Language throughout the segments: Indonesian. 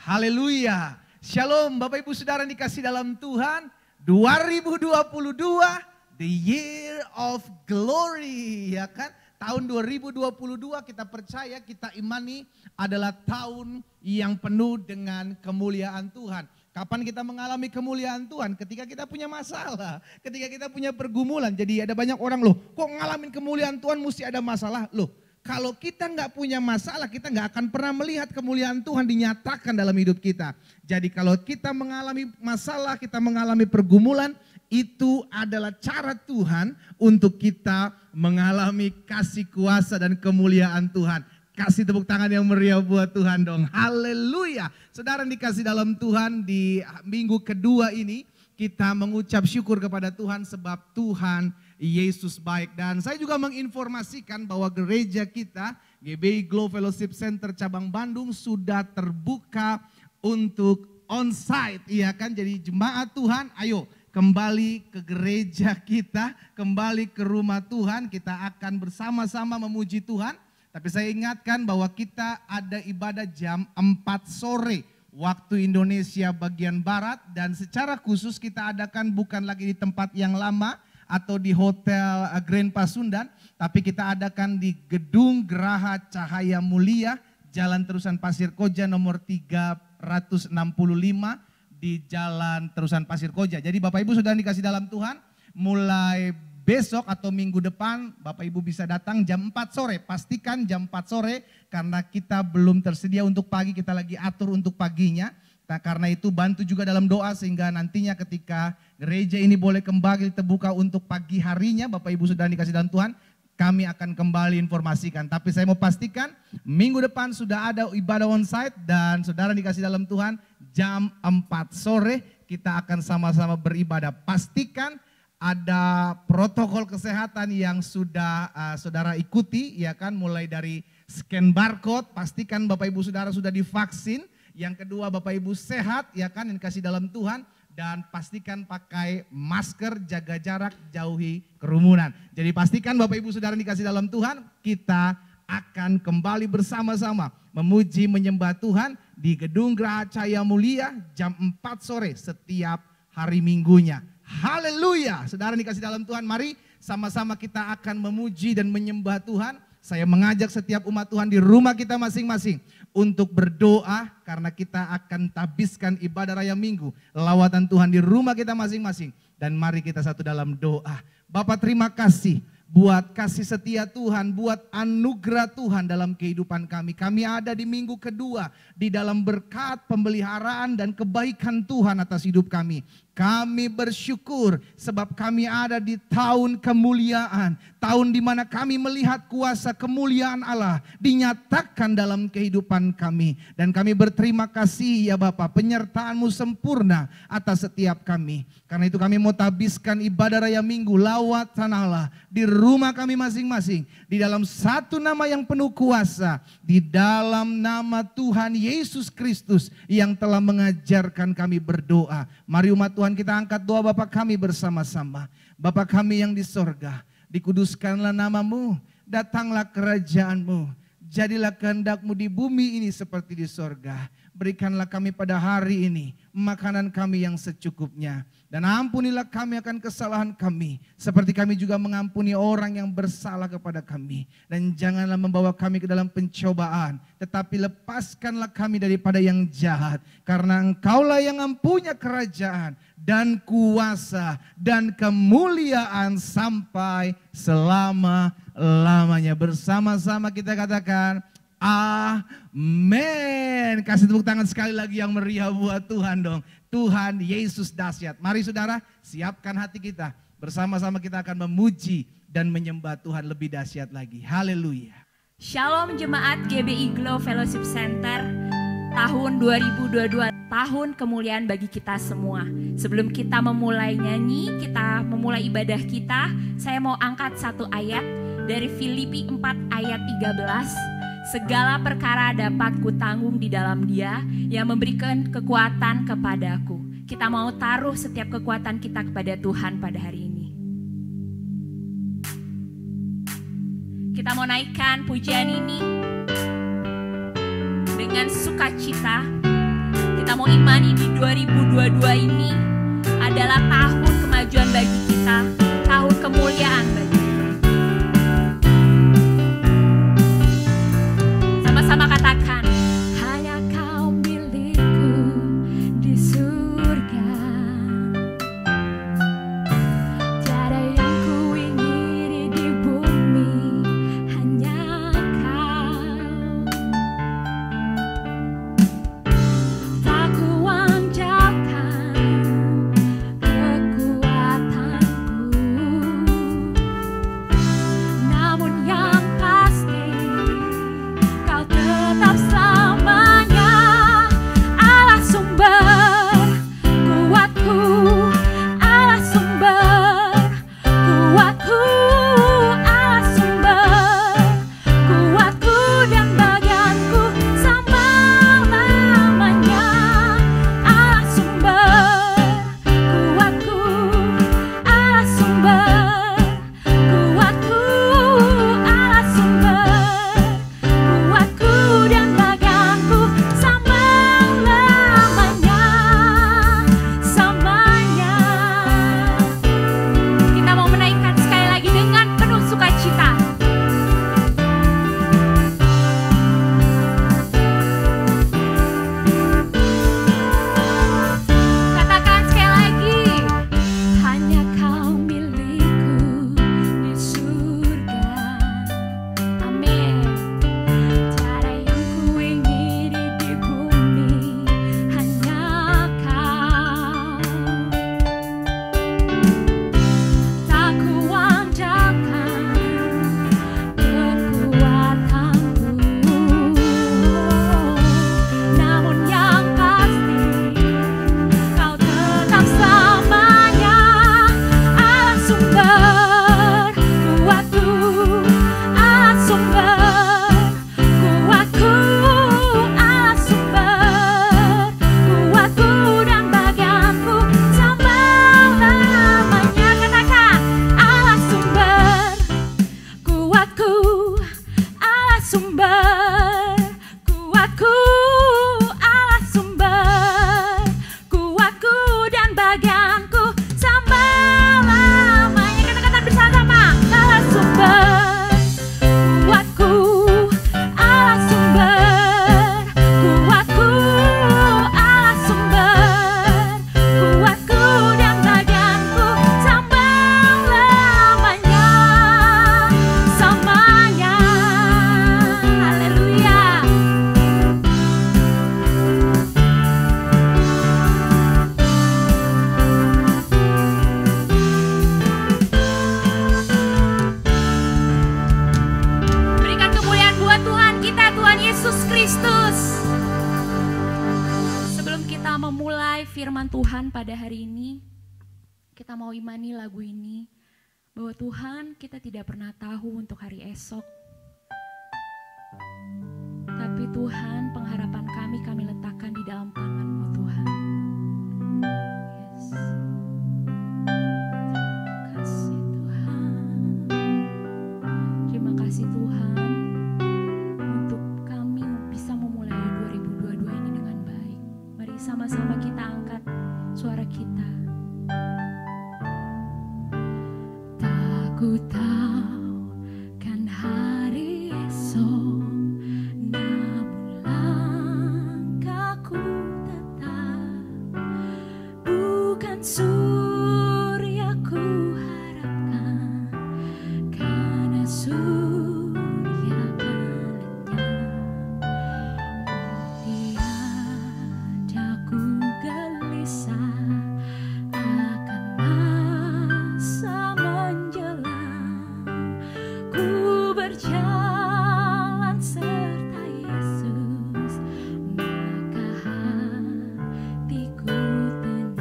Haleluya. Shalom Bapak Ibu Saudara yang dikasih dalam Tuhan. 2022 the year of glory, ya kan? Tahun 2022 kita percaya, kita imani adalah tahun yang penuh dengan kemuliaan Tuhan. Kapan kita mengalami kemuliaan Tuhan? Ketika kita punya masalah, ketika kita punya pergumulan. Jadi ada banyak orang, loh kok ngalamin kemuliaan Tuhan mesti ada masalah? Loh, kalau kita nggak punya masalah, kita nggak akan pernah melihat kemuliaan Tuhan dinyatakan dalam hidup kita. Jadi kalau kita mengalami masalah, kita mengalami pergumulan, itu adalah cara Tuhan untuk kita mengalami kasih kuasa dan kemuliaan Tuhan. Kasih tepuk tangan yang meriah buat Tuhan dong. Haleluya. Saudara yang dikasih dalam Tuhan, di minggu kedua ini kita mengucap syukur kepada Tuhan sebab Tuhan Yesus baik. Dan saya juga menginformasikan bahwa gereja kita, GBI Glow Fellowship Center Cabang Bandung sudah terbuka untuk onsite. Iya kan, jadi jemaat Tuhan ayo kembali ke gereja kita, kembali ke rumah Tuhan. Kita akan bersama-sama memuji Tuhan. Tapi saya ingatkan bahwa kita ada ibadah jam 4 sore. Waktu Indonesia bagian Barat. Dan secara khusus kita adakan bukan lagi di tempat yang lama atau di Hotel Grand Pasundan, tapi kita adakan di Gedung Geraha Cahaya Mulia, Jalan Terusan Pasir Koja nomor 365 di Jalan Terusan Pasir Koja. Jadi Bapak Ibu sudah dikasih dalam Tuhan, mulai besok atau minggu depan Bapak Ibu bisa datang jam 4 sore. Pastikan jam 4 sore karena kita belum tersedia untuk pagi, kita lagi atur untuk paginya. Nah, karena itu bantu juga dalam doa sehingga nantinya ketika gereja ini boleh kembali terbuka untuk pagi harinya, Bapak Ibu sudah dikasih dalam Tuhan, kami akan kembali informasikan. Tapi saya mau pastikan minggu depan sudah ada ibadah onsite dan saudara dikasih dalam Tuhan jam 4 sore kita akan sama-sama beribadah. Pastikan ada protokol kesehatan yang sudah saudara ikuti, ya kan, mulai dari scan barcode, pastikan Bapak Ibu Saudara sudah divaksin. Yang kedua Bapak Ibu sehat, ya kan, yang dikasih dalam Tuhan. Dan pastikan pakai masker, jaga jarak, jauhi kerumunan. Jadi pastikan Bapak Ibu Saudara dikasih dalam Tuhan, kita akan kembali bersama-sama memuji menyembah Tuhan di Gedung Geraha Cahaya Mulia jam 4 sore setiap hari minggunya. Haleluya. Saudara dikasih dalam Tuhan, mari sama-sama kita akan memuji dan menyembah Tuhan. Saya mengajak setiap umat Tuhan di rumah kita masing-masing untuk berdoa karena kita akan tabiskan ibadah raya minggu, lawatan Tuhan di rumah kita masing-masing. Dan mari kita satu dalam doa. Bapak terima kasih buat kasih setia Tuhan, buat anugerah Tuhan dalam kehidupan kami. Kami ada di minggu kedua di dalam berkat, pemeliharaan dan kebaikan Tuhan atas hidup kami. Kami bersyukur sebab kami ada di tahun kemuliaan. Tahun di mana kami melihat kuasa kemuliaan Allah dinyatakan dalam kehidupan kami. Dan kami berterima kasih ya Bapa, penyertaan-Mu sempurna atas setiap kami. Karena itu kami mau tabiskan ibadah raya minggu, lawatan Allah di rumah kami masing-masing. Di dalam satu nama yang penuh kuasa. Di dalam nama Tuhan Yesus Kristus yang telah mengajarkan kami berdoa. Mari umat Tuhan kita angkat doa Bapa kami bersama-sama. Bapa kami yang di sorga, dikuduskanlah nama-Mu, datanglah kerajaan-Mu, jadilah kehendak-Mu di bumi ini seperti di sorga. Berikanlah kami pada hari ini makanan kami yang secukupnya. Dan ampunilah kami akan kesalahan kami, seperti kami juga mengampuni orang yang bersalah kepada kami. Dan janganlah membawa kami ke dalam pencobaan, tetapi lepaskanlah kami daripada yang jahat. Karena Engkaulah yang mempunyai kerajaan dan kuasa dan kemuliaan sampai selama-lamanya. Bersama-sama kita katakan amin. Kasih tepuk tangan sekali lagi yang meriah buat Tuhan dong. Tuhan Yesus dahsyat. Mari saudara siapkan hati kita. Bersama-sama kita akan memuji dan menyembah Tuhan lebih dahsyat lagi. Haleluya. Shalom jemaat GBI Glow Fellowship Center. Tahun 2022 tahun kemuliaan bagi kita semua. Sebelum kita memulai nyanyi, kita memulai ibadah kita, saya mau angkat satu ayat dari Filipi 4 ayat 13. Segala perkara dapat kutanggung di dalam Dia yang memberikan kekuatan kepadaku. Kita mau taruh setiap kekuatan kita kepada Tuhan pada hari ini. Kita mau naikkan pujian ini dengan sukacita Kita mau imani di 2022 ini adalah tahun kemajuan bagi kita, tahun kemuliaan bagi kita. Sama-sama katakan, hanya Kau milikku di surga. Tiada yang ku ingini di bumi, hanya Kau. Tak kuandalkan kekuatanku, namun yang pasti Kau tetap selamanya Allah sumber kuatku, Allah sumber kuatku, Allah sumber kuatku dan bagianku selama-lamanya. Allah sumber kuatku, Allah sumber kuatku, Allah sumber kuatku dan bagianku selama-lamanya, selamanya. Kita mau menaikkan sekali lagi dengan penuh sukacita. Katakan sekali lagi, hanya Kau milikku di surga. Amin. Tiada yang ku ingini di bumi, hanya Kau. Tak kuandalkan kekuatanku, namun yang pasti Kau tetap selamanya Allah sumber kuatku, Allah sumber kuatku, Allah sumber kuatku dan bagianku selama-lamanya. Katakan, Allah sumber kuatku, Allah sumber kuatku, Allah sumber kuatku dan bagianku selama-lamanya. Katakan bersama-sama, Allah sumber kuatku, Allah sumber kuatku, Allah sumber kuatku dan bagianku selama-lamanya, selamanya. Haleluya. Berikan kemuliaan buat Tuhan kita, Tuhan Yesus Kristus. Sebelum kita memulai firman Tuhan pada hari ini, kita mau imani lagu ini, bahwa Tuhan, kita tidak pernah tahu untuk hari esok. Tapi Tuhan, pengharapan kami letakkan di dalam tangan-Mu Tuhan. Yes. Terima kasih Tuhan untuk kami bisa memulai 2022 ini dengan baik. Mari sama-sama kita angkat suara kita. Tak ku tahu kan hari esok, namun langkahku tetap bukan surya ku harapkan, karena surya akan lenyap. Tiada ku gelisah akan masa menjelang, ku berjalan serta Yesus, maka hatiku tenang.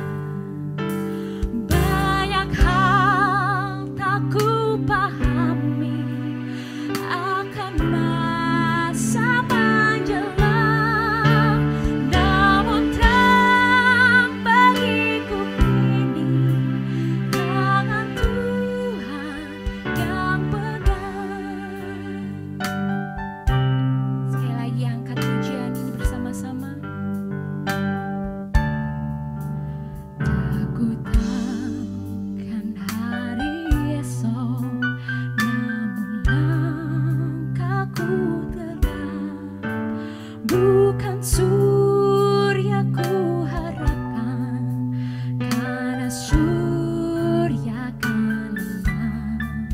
bukan surya ku harapkan, karena surya kan lenyap.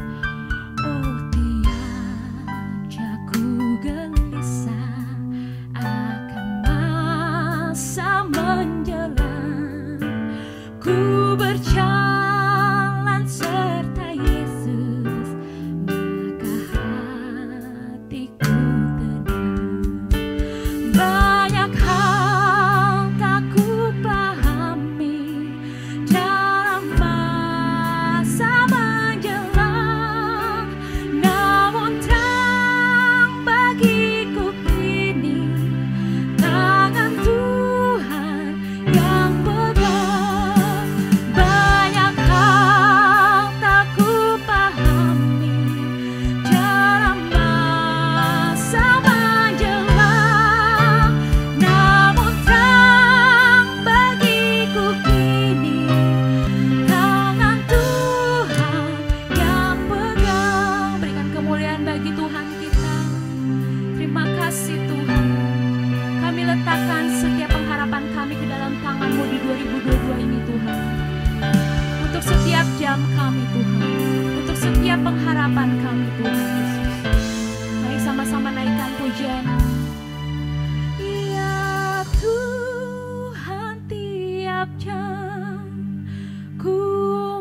Oh tiada ku gelisah akan masa menjelang. Ku berjalan serta Yesus, maka hatiku tenang. Banyak hal tak ku pahami dalam masa menjelang, namun terang bagiku kini tangan Tuhan yang pegang. Banyak hal tak ku pahami dalam masa menjelang, namun terang bagiku kini tangan Tuhan yang pegang. Berikan kemuliaan bagi Tuhan kita. Terima kasih Tuhan. Kami letakkan setiap pengharapan kami ke dalam tangan-Mu di 2022 ini Tuhan. Untuk setiap jam kami Tuhan, untuk setiap pengharapan kami Tuhan Yesus. Mari sama-sama naikkan pujian. Ya Tuhan, tiap jam ku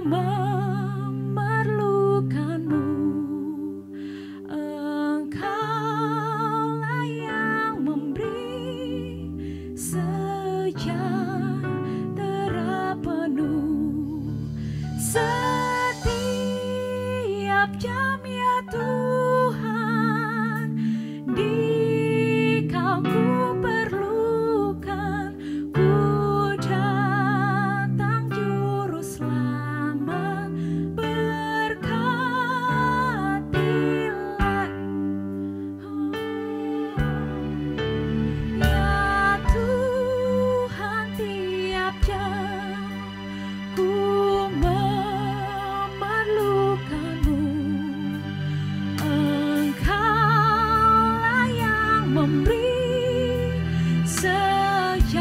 memerlukan-Mu. Engkaulah yang memberi sejahtera penuh setiap jam ya Tuhan. Di Kau ku perlukan, ku datang juru selamat, berkatilah. Ya Tuhan, tiap jam ku memerlukan-Mu. Engkaulah yang memberi sejahtera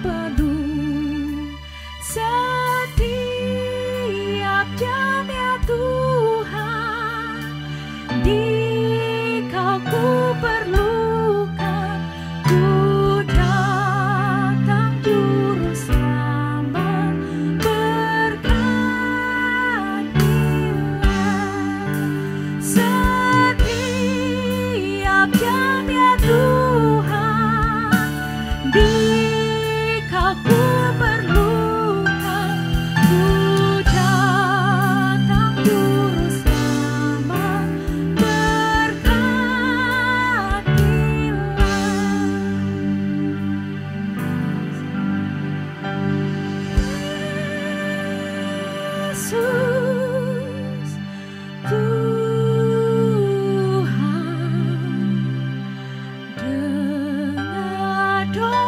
penuh setiap jam ya Tuhan. Di Kau ku perlukan, ku datang juru selamat, berkatilah. Setiap jam ya Tuhan, di Kau ku perlukan, ku datang juru selamat, Yesus Tuhan, dengar doaku.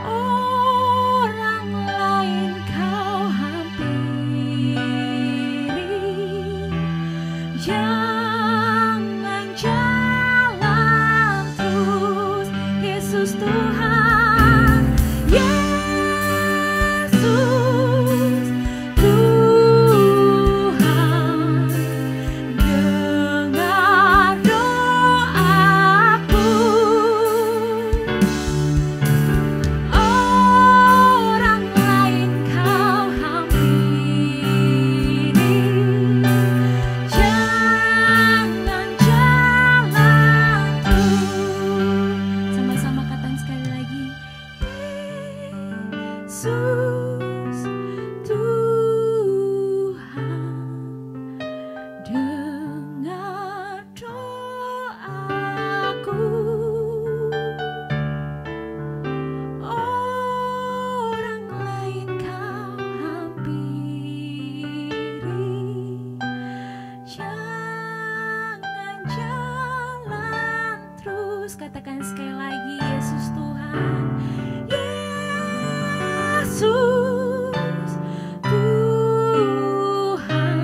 Orang lain Kau hampiri, jangan jalan terus. Yesus Tuhan, Yesus Tuhan, dengar doaku. Orang lain Kau hampiri, jangan jalan terus. Sama-sama katakan sekali lagi. Yesus Tuhan, dengar doaku. Orang lain Kau hampiri, jangan jalan terus. Katakan sekali lagi, Yesus Tuhan, Yesus Tuhan,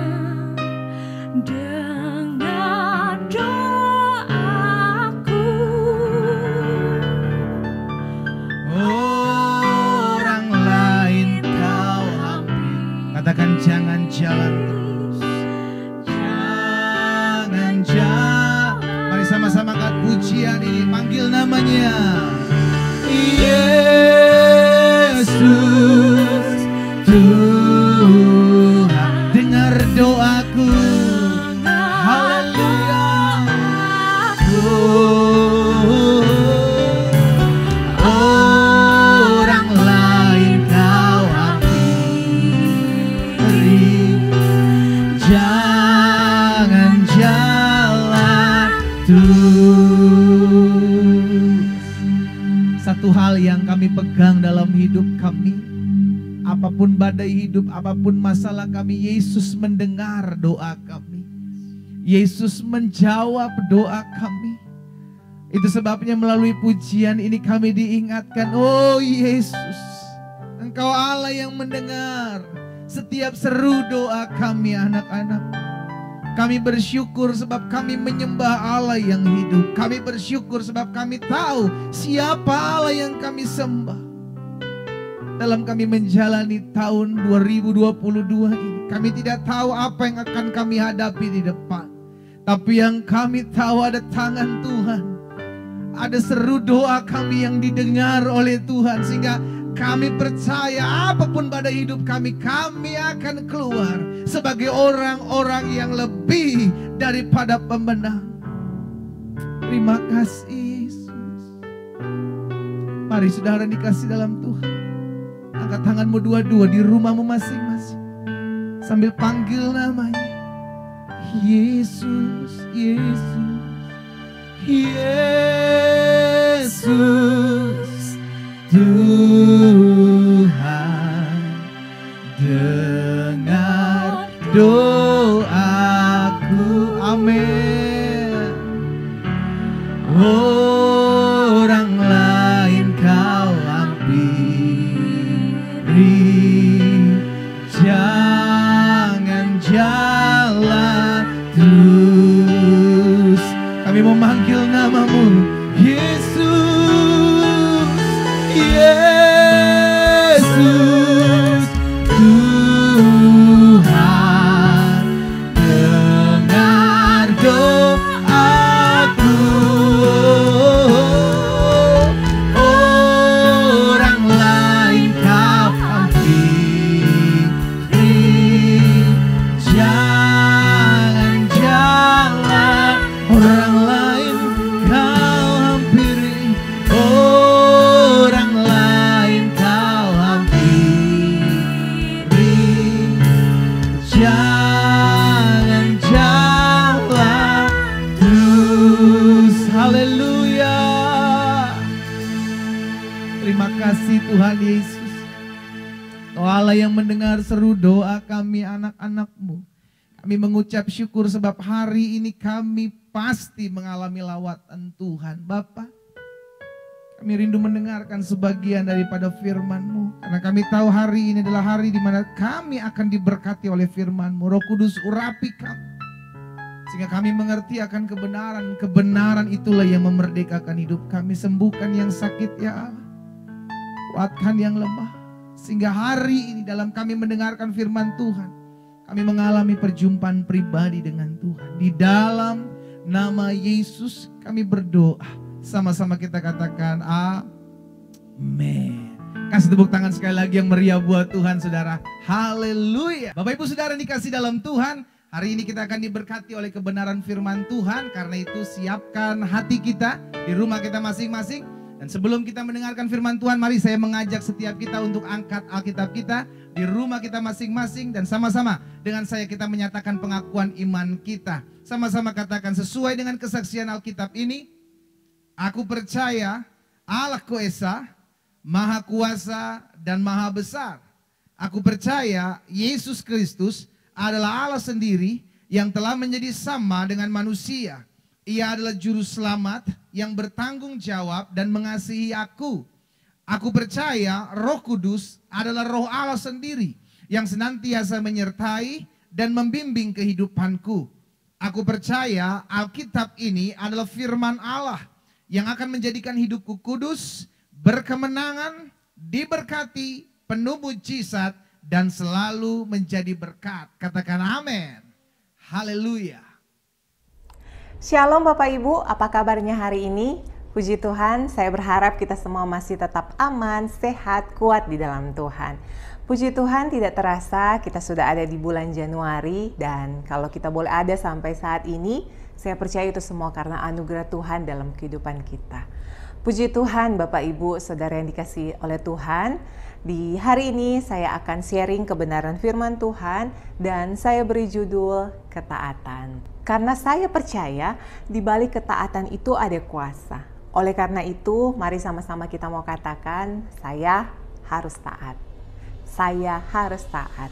Satu hal yang kami pegang dalam hidup kami, apapun badai hidup, apapun masalah kami, Yesus mendengar doa kami. Yesus menjawab doa kami. Itu sebabnya melalui pujian ini kami diingatkan, oh Yesus, Engkau Allah yang mendengar setiap seru doa kami anak-anak. Kami bersyukur sebab kami menyembah Allah yang hidup. Kami bersyukur sebab kami tahu siapa Allah yang kami sembah. Dalam kami menjalani tahun 2022 ini, kami tidak tahu apa yang akan kami hadapi di depan. Tapi yang kami tahu ada tangan Tuhan. Ada seru doa kami yang didengar oleh Tuhan. Sehingga kami percaya apapun pada hidup kami, kami akan keluar sebagai orang-orang yang lebih daripada pemenang. Terima kasih Yesus. Mari saudara dikasih dalam Tuhan. Angkat tanganmu dua-dua di rumahmu masing-masing. Sambil panggil namanya. Yesus, Yesus, Yesus. Tuhan, dengar doaku, amin. Orang lain kau hampiri, jangan jalan terus. Kami memanggil namamu, Yesus. Yesus, Tuhan, dengar doaku. Orang lain kau hampiri, jangan jalan. Orang lain kau hampiri, orang lain kau hampiri, jangan jalan terus. Haleluya. Terima kasih Tuhan Yesus. Oh Allah yang mendengar seru doa kami anak-anak-Mu. Kami mengucap syukur sebab hari ini kami pasti mengalami lawatan Tuhan. Bapa, kami rindu mendengarkan sebagian daripada firman-Mu. Karena kami tahu hari ini adalah hari di mana kami akan diberkati oleh firman-Mu. Roh Kudus urapi kami. Sehingga kami mengerti akan kebenaran. Kebenaran itulah yang memerdekakan hidup kami. Sembuhkan yang sakit ya Allah. Kuatkan yang lemah. Sehingga hari ini dalam kami mendengarkan firman Tuhan, kami mengalami perjumpaan pribadi dengan Tuhan. Di dalam nama Yesus kami berdoa. Sama-sama kita katakan amin. Kasih tepuk tangan sekali lagi yang meriah buat Tuhan saudara. Haleluya. Bapak ibu saudara dikasih dalam Tuhan. Hari ini kita akan diberkati oleh kebenaran firman Tuhan. Karena itu siapkan hati kita di rumah kita masing-masing. Dan sebelum kita mendengarkan firman Tuhan, mari saya mengajak setiap kita untuk angkat Alkitab kita di rumah kita masing-masing. Dan sama-sama dengan saya kita menyatakan pengakuan iman kita. Sama-sama katakan sesuai dengan kesaksian Alkitab ini. Aku percaya Allah Esa, Maha Kuasa dan Maha Besar. Aku percaya Yesus Kristus adalah Allah sendiri yang telah menjadi sama dengan manusia. Ia adalah juru selamat yang bertanggung jawab dan mengasihi aku. Aku percaya Roh Kudus adalah Roh Allah sendiri yang senantiasa menyertai dan membimbing kehidupanku. Aku percaya Alkitab ini adalah firman Allah yang akan menjadikan hidupku kudus, berkemenangan, diberkati, penuh mujizat, dan selalu menjadi berkat. Katakan amin. Haleluya. Shalom Bapak Ibu, apa kabarnya hari ini? Puji Tuhan, saya berharap kita semua masih tetap aman, sehat, kuat di dalam Tuhan. Puji Tuhan, tidak terasa kita sudah ada di bulan Januari, dan kalau kita boleh ada sampai saat ini, saya percaya itu semua karena anugerah Tuhan dalam kehidupan kita. Puji Tuhan Bapak Ibu Saudara yang dikasihi oleh Tuhan. Di hari ini saya akan sharing kebenaran firman Tuhan dan saya beri judul ketaatan. Karena saya percaya di balik ketaatan itu ada kuasa. Oleh karena itu, mari sama-sama kita mau katakan, saya harus taat. Saya harus taat.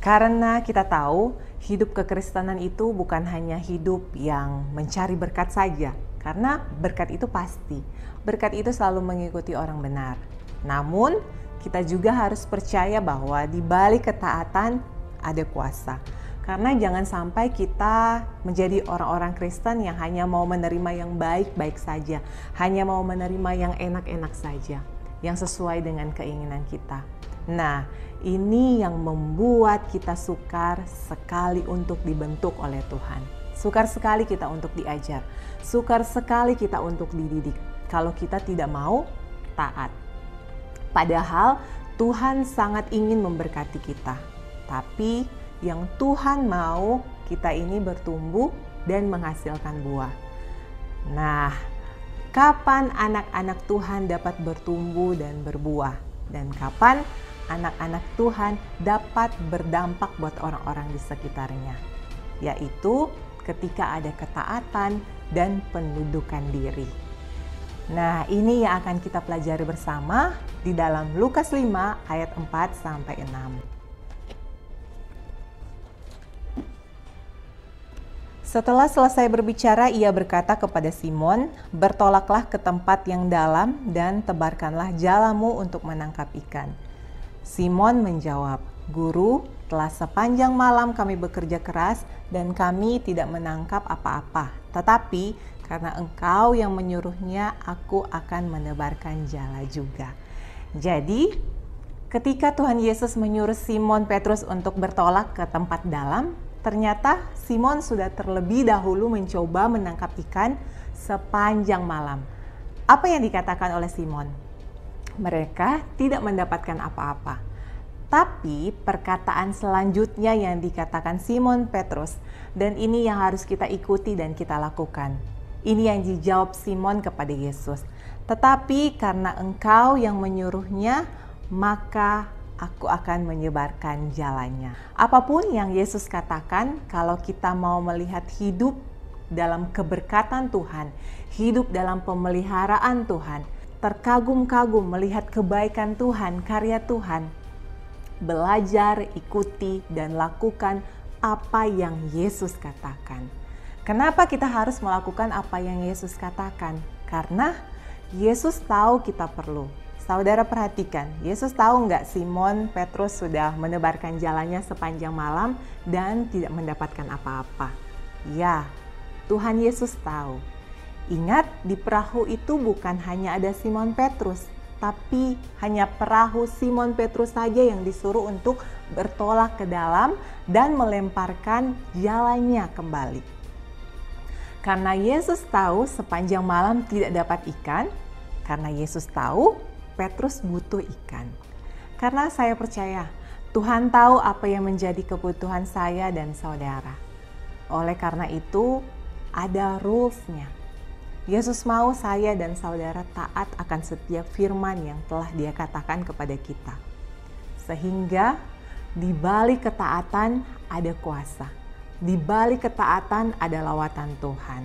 Karena kita tahu hidup kekristenan itu bukan hanya hidup yang mencari berkat saja. Karena berkat itu pasti. Berkat itu selalu mengikuti orang benar. Namun, kita juga harus percaya bahwa di balik ketaatan ada kuasa. Karena jangan sampai kita menjadi orang-orang Kristen yang hanya mau menerima yang baik-baik saja. Hanya mau menerima yang enak-enak saja. Yang sesuai dengan keinginan kita. Nah, ini yang membuat kita sukar sekali untuk dibentuk oleh Tuhan. Sukar sekali kita untuk diajar. Sukar sekali kita untuk dididik. Kalau kita tidak mau taat. Padahal Tuhan sangat ingin memberkati kita. Tapi yang Tuhan mau kita ini bertumbuh dan menghasilkan buah. Nah, kapan anak-anak Tuhan dapat bertumbuh dan berbuah? Dan kapan anak-anak Tuhan dapat berdampak buat orang-orang di sekitarnya? Yaitu ketika ada ketaatan dan pendudukan diri. Nah, ini yang akan kita pelajari bersama di dalam Lukas 5 ayat 4-6. Setelah selesai berbicara, ia berkata kepada Simon, "Bertolaklah ke tempat yang dalam dan tebarkanlah jalamu untuk menangkap ikan." Simon menjawab, "Guru, telah sepanjang malam kami bekerja keras dan kami tidak menangkap apa-apa. Tetapi karena Engkau yang menyuruhnya, aku akan menebarkan jala juga." Jadi, ketika Tuhan Yesus menyuruh Simon Petrus untuk bertolak ke tempat dalam, ternyata Simon sudah terlebih dahulu mencoba menangkap ikan sepanjang malam. Apa yang dikatakan oleh Simon? Mereka tidak mendapatkan apa-apa. Tapi perkataan selanjutnya yang dikatakan Simon Petrus, dan ini yang harus kita ikuti dan kita lakukan. Ini yang dijawab Simon kepada Yesus. "Tetapi karena Engkau yang menyuruhnya, maka aku akan menyebarkan jalannya." Apapun yang Yesus katakan, kalau kita mau melihat hidup dalam keberkatan Tuhan, hidup dalam pemeliharaan Tuhan, terkagum-kagum melihat kebaikan Tuhan, karya Tuhan, belajar, ikuti, dan lakukan apa yang Yesus katakan. Kenapa kita harus melakukan apa yang Yesus katakan? Karena Yesus tahu kita perlu. Saudara perhatikan, Yesus tahu nggak Simon Petrus sudah menebarkan jalannya sepanjang malam dan tidak mendapatkan apa-apa? Ya, Tuhan Yesus tahu. Ingat, di perahu itu bukan hanya ada Simon Petrus, tapi hanya perahu Simon Petrus saja yang disuruh untuk bertolak ke dalam dan melemparkan jalannya kembali. Karena Yesus tahu sepanjang malam tidak dapat ikan, karena Yesus tahu Petrus butuh ikan. Karena saya percaya Tuhan tahu apa yang menjadi kebutuhan saya dan saudara. Oleh karena itu ada rules-nya. Yesus mau saya dan saudara taat akan setiap firman yang telah Dia katakan kepada kita. Sehingga di balik ketaatan ada kuasa. Di balik ketaatan ada lawatan Tuhan.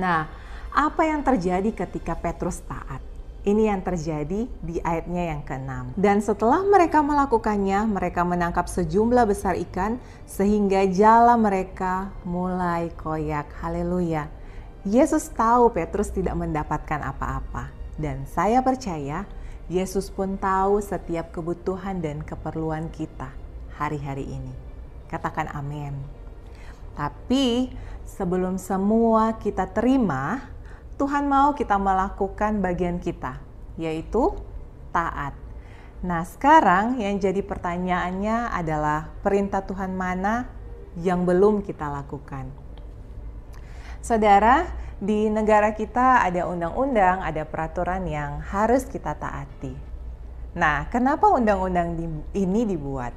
Nah, apa yang terjadi ketika Petrus taat? Ini yang terjadi di ayatnya yang ke-6. "Dan setelah mereka melakukannya, mereka menangkap sejumlah besar ikan sehingga jala mereka mulai koyak." Haleluya. Yesus tahu Petrus tidak mendapatkan apa-apa. Dan saya percaya Yesus pun tahu setiap kebutuhan dan keperluan kita hari-hari ini. Katakan amin. Tapi sebelum semua kita terima, Tuhan mau kita melakukan bagian kita, yaitu taat. Nah, sekarang yang jadi pertanyaannya adalah perintah Tuhan mana yang belum kita lakukan? Saudara, di negara kita ada undang-undang, ada peraturan yang harus kita taati. Nah, kenapa undang-undang ini dibuat?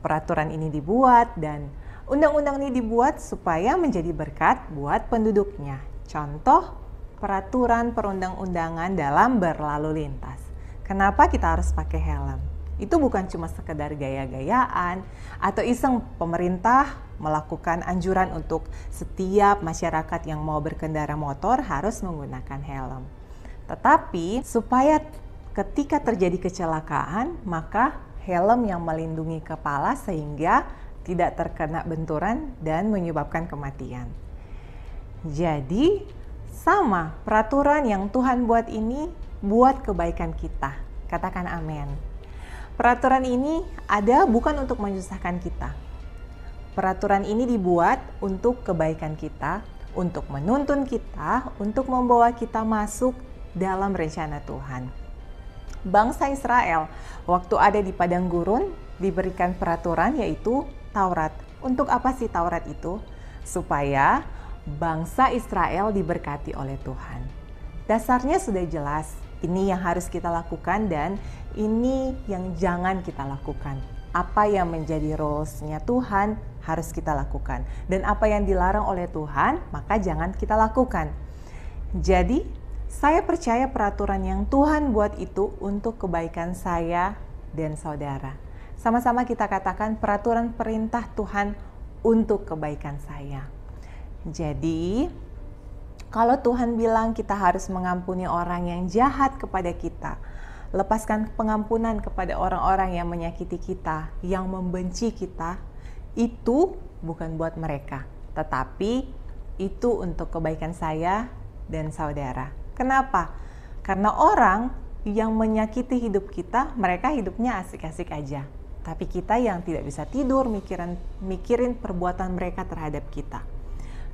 Peraturan ini dibuat dan undang-undang ini dibuat supaya menjadi berkat buat penduduknya. Contoh, peraturan perundang-undangan dalam berlalu lintas. Kenapa kita harus pakai helm? Itu bukan cuma sekedar gaya-gayaan atau iseng pemerintah melakukan anjuran untuk setiap masyarakat yang mau berkendara motor harus menggunakan helm. Tetapi supaya ketika terjadi kecelakaan, maka helm yang melindungi kepala sehingga tidak terkena benturan dan menyebabkan kematian. Jadi sama, peraturan yang Tuhan buat ini buat kebaikan kita. Katakan amin. Peraturan ini ada bukan untuk menyusahkan kita. Peraturan ini dibuat untuk kebaikan kita, untuk menuntun kita, untuk membawa kita masuk dalam rencana Tuhan. Bangsa Israel waktu ada di padang gurun diberikan peraturan yaitu Taurat. Untuk apa sih Taurat itu? Supaya bangsa Israel diberkati oleh Tuhan. Dasarnya sudah jelas. Ini yang harus kita lakukan dan ini yang jangan kita lakukan. Apa yang menjadi rules-nya Tuhan harus kita lakukan. Dan apa yang dilarang oleh Tuhan, maka jangan kita lakukan. Jadi, saya percaya peraturan yang Tuhan buat itu untuk kebaikan saya dan saudara. Sama-sama kita katakan peraturan perintah Tuhan untuk kebaikan saya. Jadi, kalau Tuhan bilang kita harus mengampuni orang yang jahat kepada kita, lepaskan pengampunan kepada orang-orang yang menyakiti kita, yang membenci kita, itu bukan buat mereka, tetapi itu untuk kebaikan saya dan saudara. Kenapa? Karena orang yang menyakiti hidup kita, mereka hidupnya asik-asik aja. Tapi kita yang tidak bisa tidur mikirin perbuatan mereka terhadap kita.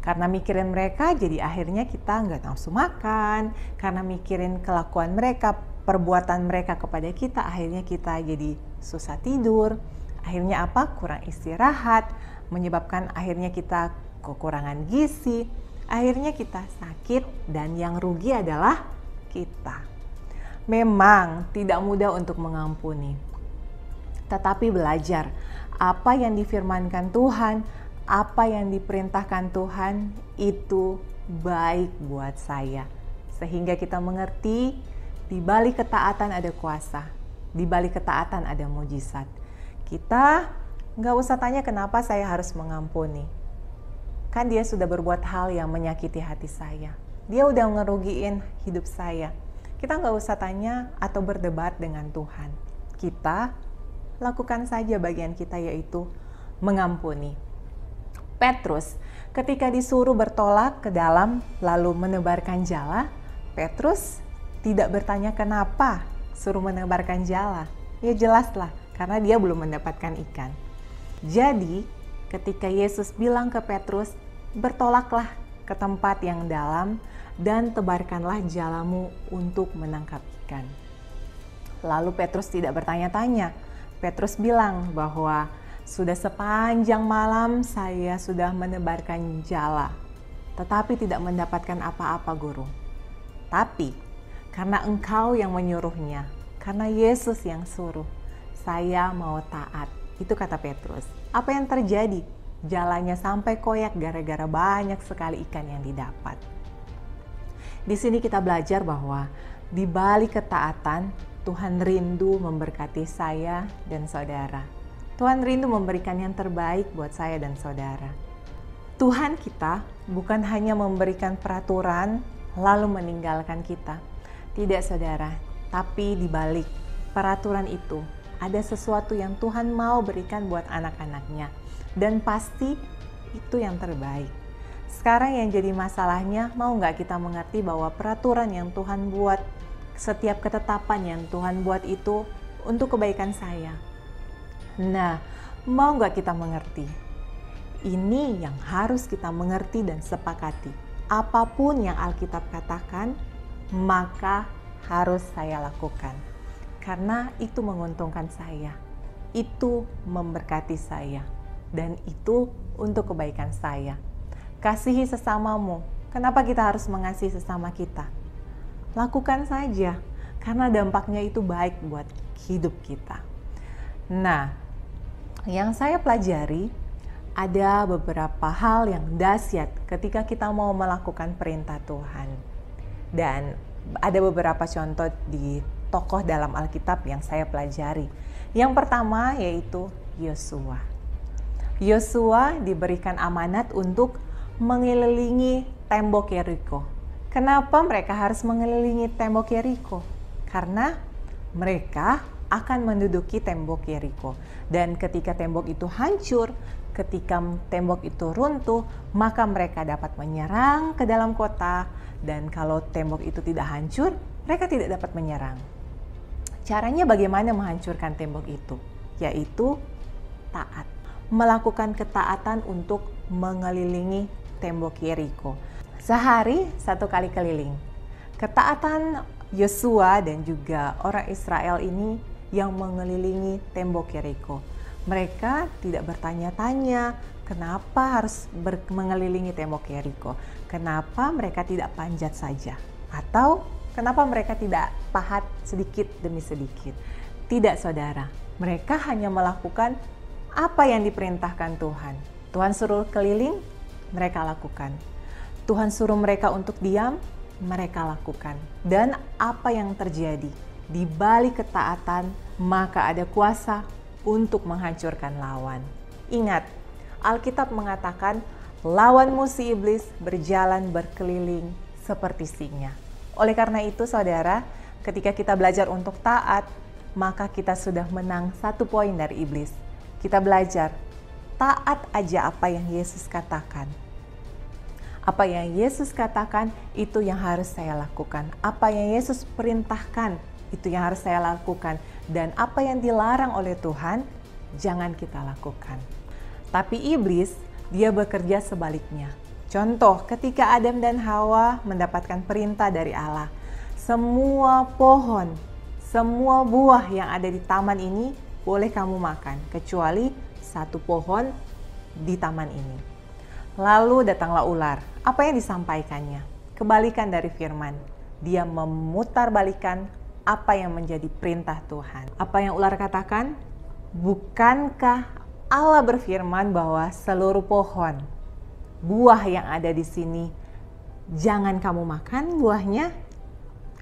Karena mikirin mereka, jadi akhirnya kita nggak nafsu makan. Karena mikirin kelakuan mereka, perbuatan mereka kepada kita, akhirnya kita jadi susah tidur. Akhirnya apa? Kurang istirahat, menyebabkan akhirnya kita kekurangan gizi. Akhirnya kita sakit dan yang rugi adalah kita. Memang tidak mudah untuk mengampuni. Tetapi belajar apa yang difirmankan Tuhan, apa yang diperintahkan Tuhan itu baik buat saya. Sehingga kita mengerti di balik ketaatan ada kuasa, di balik ketaatan ada mujizat. Kita nggak usah tanya kenapa saya harus mengampuni. Kan dia sudah berbuat hal yang menyakiti hati saya. Dia udah ngerugiin hidup saya. Kita nggak usah tanya atau berdebat dengan Tuhan. Kita lakukan saja bagian kita yaitu mengampuni. Petrus ketika disuruh bertolak ke dalam lalu menebarkan jala, Petrus tidak bertanya kenapa suruh menebarkan jala. Ya jelaslah, karena dia belum mendapatkan ikan. Jadi ketika Yesus bilang ke Petrus, bertolaklah ke tempat yang dalam dan tebarkanlah jalamu untuk menangkap ikan. Lalu Petrus tidak bertanya-tanya. Petrus bilang bahwa sudah sepanjang malam saya sudah menebarkan jala, tetapi tidak mendapatkan apa-apa guru. Tapi karena engkau yang menyuruhnya, karena Yesus yang suruh, saya mau taat. Itu kata Petrus. Apa yang terjadi? Jalanya sampai koyak gara-gara banyak sekali ikan yang didapat. Di sini kita belajar bahwa di balik ketaatan, Tuhan rindu memberkati saya dan saudara. Tuhan rindu memberikan yang terbaik buat saya dan saudara. Tuhan kita bukan hanya memberikan peraturan lalu meninggalkan kita. Tidak saudara, tapi di balik peraturan itu ada sesuatu yang Tuhan mau berikan buat anak-anaknya. Dan pasti itu yang terbaik. Sekarang yang jadi masalahnya, mau nggak kita mengerti bahwa peraturan yang Tuhan buat, setiap ketetapan yang Tuhan buat itu untuk kebaikan saya. Nah, mau nggak kita mengerti? Ini yang harus kita mengerti dan sepakati. Apapun yang Alkitab katakan, maka harus saya lakukan. Karena itu menguntungkan saya. Itu memberkati saya. Dan itu untuk kebaikan saya. Kasihi sesamamu. Kenapa kita harus mengasihi sesama kita? Lakukan saja. Karena dampaknya itu baik buat hidup kita. Nah, yang saya pelajari ada beberapa hal yang dahsyat ketika kita mau melakukan perintah Tuhan. Dan ada beberapa contoh di tokoh dalam Alkitab yang saya pelajari. Yang pertama yaitu Yosua. Yosua diberikan amanat untuk mengelilingi tembok Yeriko. Kenapa mereka harus mengelilingi tembok Yeriko? Karena mereka akan menduduki tembok Yeriko. Dan ketika tembok itu hancur, ketika tembok itu runtuh, maka mereka dapat menyerang ke dalam kota. Dan kalau tembok itu tidak hancur, mereka tidak dapat menyerang. Caranya bagaimana menghancurkan tembok itu? Yaitu taat. Melakukan ketaatan untuk mengelilingi tembok Yeriko. Sehari 1 kali keliling. Ketaatan Yosua dan juga orang Israel ini yang mengelilingi tembok Yeriko. Mereka tidak bertanya-tanya kenapa harus mengelilingi tembok Yeriko. Kenapa mereka tidak panjat saja? Atau kenapa mereka tidak pahat sedikit demi sedikit? Tidak, saudara. Mereka hanya melakukan apa yang diperintahkan Tuhan. Tuhan suruh keliling, mereka lakukan. Tuhan suruh mereka untuk diam, mereka lakukan. Dan apa yang terjadi? Di balik ketaatan, maka ada kuasa untuk menghancurkan lawan. Ingat, Alkitab mengatakan, lawanmu si iblis berjalan berkeliling seperti singa. Oleh karena itu, saudara, ketika kita belajar untuk taat, maka kita sudah menang 1 poin dari iblis. Kita belajar, taat aja apa yang Yesus katakan. Apa yang Yesus katakan, itu yang harus saya lakukan. Apa yang Yesus perintahkan, itu yang harus saya lakukan. Dan apa yang dilarang oleh Tuhan, jangan kita lakukan. Tapi iblis, dia bekerja sebaliknya. Contoh, ketika Adam dan Hawa mendapatkan perintah dari Allah, semua pohon, semua buah yang ada di taman ini boleh kamu makan, kecuali 1 pohon di taman ini. Lalu datanglah ular. Apa yang disampaikannya? Kebalikan dari firman. Dia memutarbalikkan apa yang menjadi perintah Tuhan. Apa yang ular katakan? Bukankah Allah berfirman bahwa seluruh pohon, buah yang ada di sini, jangan kamu makan buahnya?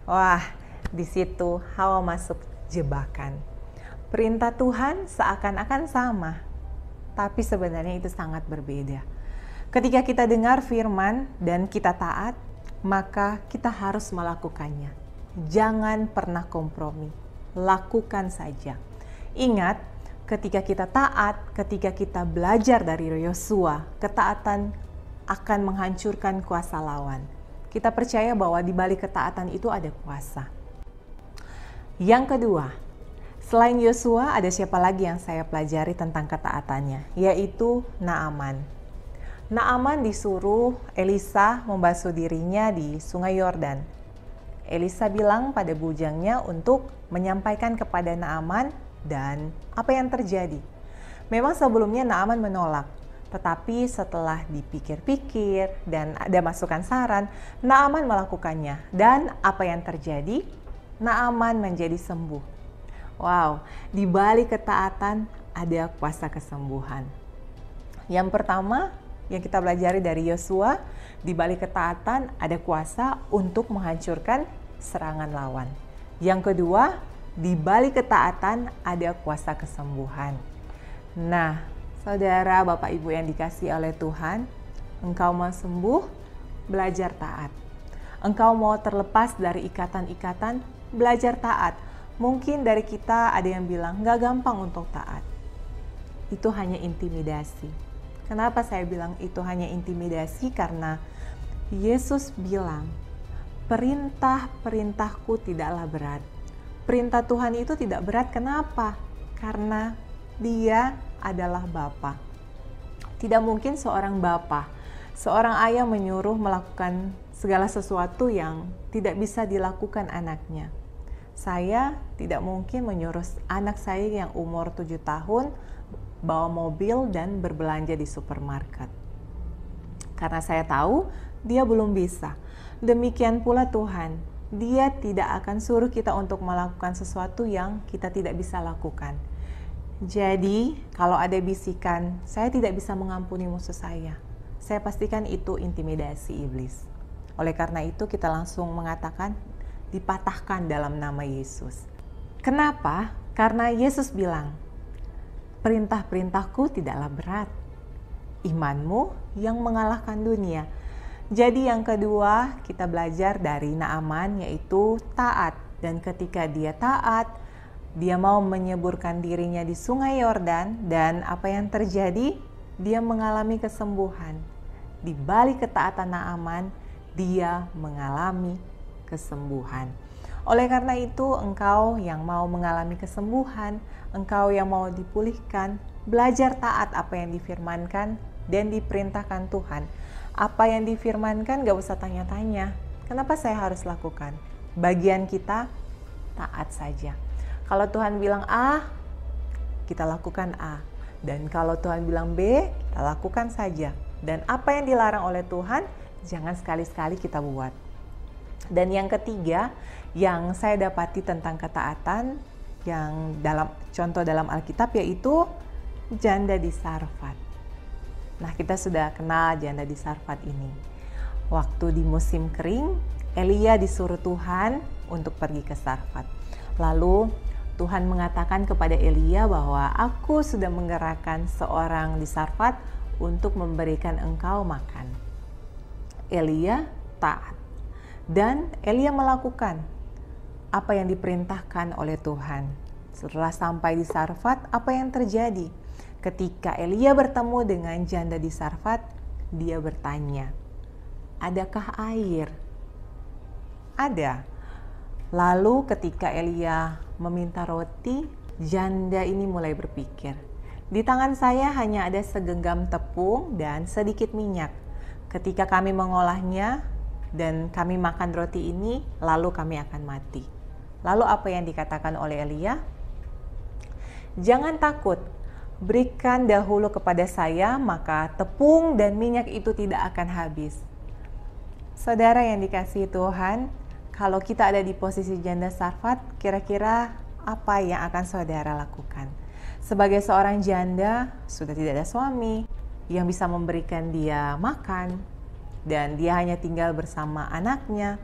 Wah, di situ Hawa masuk jebakan. Perintah Tuhan seakan-akan sama, tapi sebenarnya itu sangat berbeda. Ketika kita dengar firman dan kita taat, maka kita harus melakukannya. Jangan pernah kompromi, lakukan saja. Ingat, ketika kita taat, ketika kita belajar dari Yosua, ketaatan akan menghancurkan kuasa lawan. Kita percaya bahwa di balik ketaatan itu ada kuasa. Yang kedua, selain Yosua, ada siapa lagi yang saya pelajari tentang ketaatannya, yaitu Naaman. Naaman disuruh Elisa membasuh dirinya di sungai Yordan. Elisa bilang pada bujangnya untuk menyampaikan kepada Naaman, dan apa yang terjadi? Memang sebelumnya Naaman menolak, tetapi setelah dipikir-pikir dan ada masukan saran, Naaman melakukannya. Dan apa yang terjadi? Naaman menjadi sembuh. Wow, di balik ketaatan ada kuasa kesembuhan. Yang pertama yang kita pelajari dari Yosua, di balik ketaatan ada kuasa untuk menghancurkan serangan lawan. Yang kedua, di balik ketaatan ada kuasa kesembuhan. Nah, saudara, Bapak Ibu yang dikasihi oleh Tuhan, engkau mau sembuh, belajar taat. Engkau mau terlepas dari ikatan-ikatan, belajar taat. Mungkin dari kita ada yang bilang, gak gampang untuk taat. Itu hanya intimidasi. Kenapa saya bilang itu hanya intimidasi? Karena Yesus bilang, perintah-perintahku tidaklah berat. Perintah Tuhan itu tidak berat, kenapa? Karena Dia adalah Bapa. Tidak mungkin seorang bapa, seorang ayah menyuruh melakukan segala sesuatu yang tidak bisa dilakukan anaknya. Saya tidak mungkin menyuruh anak saya yang umur 7 tahun bawa mobil dan berbelanja di supermarket. Karena saya tahu dia belum bisa. Demikian pula Tuhan, Dia tidak akan suruh kita untuk melakukan sesuatu yang kita tidak bisa lakukan. Jadi, kalau ada bisikan, saya tidak bisa mengampuni musuh saya pastikan itu intimidasi iblis. Oleh karena itu kita langsung mengatakan dipatahkan dalam nama Yesus. Kenapa? Karena Yesus bilang, perintah-perintahku tidaklah berat, imanmu yang mengalahkan dunia. Jadi yang kedua kita belajar dari Naaman yaitu taat. Dan ketika dia taat, dia mau menyeburkan dirinya di sungai Yordan, dan apa yang terjadi? Dia mengalami kesembuhan. Di balik ketaatan Naaman, dia mengalami kesembuhan. Oleh karena itu, engkau yang mau mengalami kesembuhan, engkau yang mau dipulihkan, belajar taat apa yang difirmankan dan diperintahkan Tuhan. Apa yang difirmankan gak usah tanya-tanya, kenapa saya harus lakukan? Bagian kita taat saja. Kalau Tuhan bilang A, kita lakukan A. Dan kalau Tuhan bilang B, kita lakukan saja. Dan apa yang dilarang oleh Tuhan, jangan sekali-sekali kita buat. Dan yang ketiga, yang saya dapati tentang ketaatan, yang dalam contoh dalam Alkitab yaitu janda di Sarfat. Nah, kita sudah kenal janda di Sarfat ini. Waktu di musim kering, Elia disuruh Tuhan untuk pergi ke Sarfat. Lalu Tuhan mengatakan kepada Elia bahwa aku sudah menggerakkan seorang di Sarfat untuk memberikan engkau makan. Elia taat. Dan Elia melakukan apa yang diperintahkan oleh Tuhan. Setelah sampai di Sarfat, apa yang terjadi? Ketika Elia bertemu dengan janda di Sarfat, dia bertanya, adakah air? Ada. Lalu ketika Elia meminta roti, janda ini mulai berpikir, di tangan saya hanya ada segenggam tepung dan sedikit minyak. Ketika kami mengolahnya dan kami makan roti ini, lalu kami akan mati. Lalu apa yang dikatakan oleh Elia? Jangan takut, berikan dahulu kepada saya, maka tepung dan minyak itu tidak akan habis. Saudara yang dikasihi Tuhan, kalau kita ada di posisi janda Sarfat, kira-kira apa yang akan saudara lakukan? Sebagai seorang janda, sudah tidak ada suami yang bisa memberikan dia makan, dan dia hanya tinggal bersama anaknya.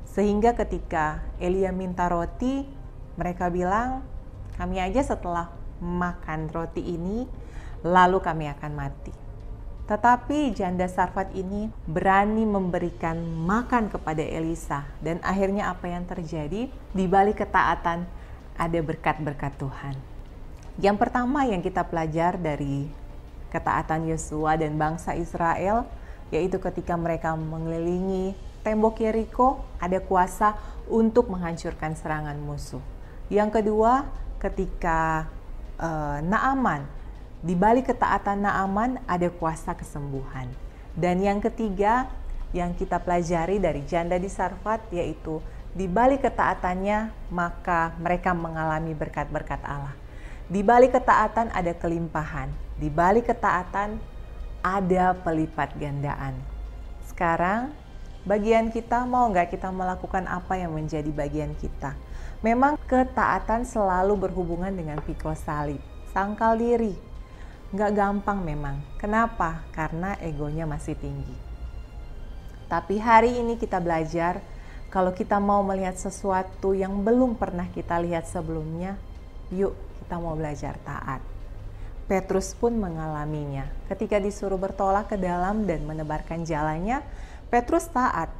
Sehingga ketika Elia minta roti, mereka bilang, kami aja setelah makan roti ini, lalu kami akan mati. Tetapi janda Sarfat ini berani memberikan makan kepada Elisa. Dan akhirnya apa yang terjadi? Di balik ketaatan ada berkat-berkat Tuhan. Yang pertama yang kita pelajar dari ketaatan Yosua dan bangsa Israel, yaitu ketika mereka mengelilingi tembok Yeriko, ada kuasa untuk menghancurkan serangan musuh. Yang kedua, ketika Naaman, di balik ketaatan Naaman ada kuasa kesembuhan. Dan yang ketiga yang kita pelajari dari janda di Sarfat, yaitu di balik ketaatannya maka mereka mengalami berkat-berkat Allah. Di balik ketaatan ada kelimpahan, di balik ketaatan ada pelipat gandaan. Sekarang bagian kita, mau nggak kita melakukan apa yang menjadi bagian kita? Memang ketaatan selalu berhubungan dengan pikul salib, sangkal diri. Nggak gampang memang. Kenapa? Karena egonya masih tinggi. Tapi hari ini kita belajar, kalau kita mau melihat sesuatu yang belum pernah kita lihat sebelumnya, yuk kita mau belajar taat. Petrus pun mengalaminya. Ketika disuruh bertolak ke dalam dan menebarkan jalannya, Petrus taat.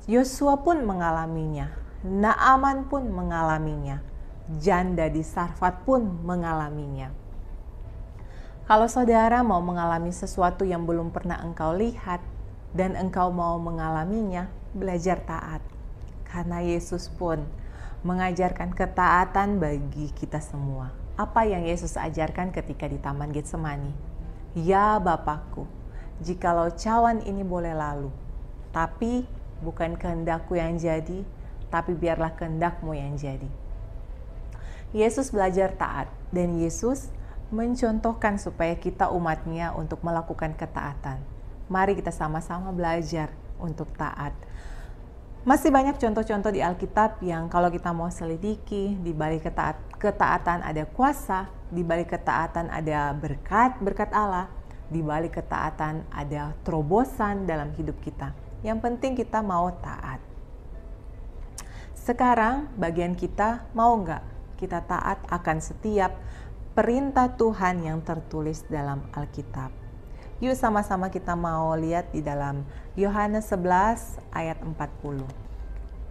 Yosua pun mengalaminya. Naaman pun mengalaminya. Janda di Sarfat pun mengalaminya. Kalau saudara mau mengalami sesuatu yang belum pernah engkau lihat dan engkau mau mengalaminya, belajar taat. Karena Yesus pun mengajarkan ketaatan bagi kita semua. Apa yang Yesus ajarkan ketika di Taman Getsemani? Ya Bapakku, jikalau cawan ini boleh lalu, tapi bukan kehendakku yang jadi, tapi biarlah kehendak-Mu yang jadi. Yesus belajar taat, dan Yesus mencontohkan supaya kita umatnya untuk melakukan ketaatan. Mari kita sama-sama belajar untuk taat. Masih banyak contoh-contoh di Alkitab yang kalau kita mau selidiki, di balik ketaatan ada kuasa, di balik ketaatan ada berkat Allah, di balik ketaatan ada terobosan dalam hidup kita. Yang penting kita mau taat. Sekarang bagian kita, mau nggak kita taat akan setiap perintah Tuhan yang tertulis dalam Alkitab? Yuk sama-sama kita mau lihat di dalam Yohanes 11 ayat 40.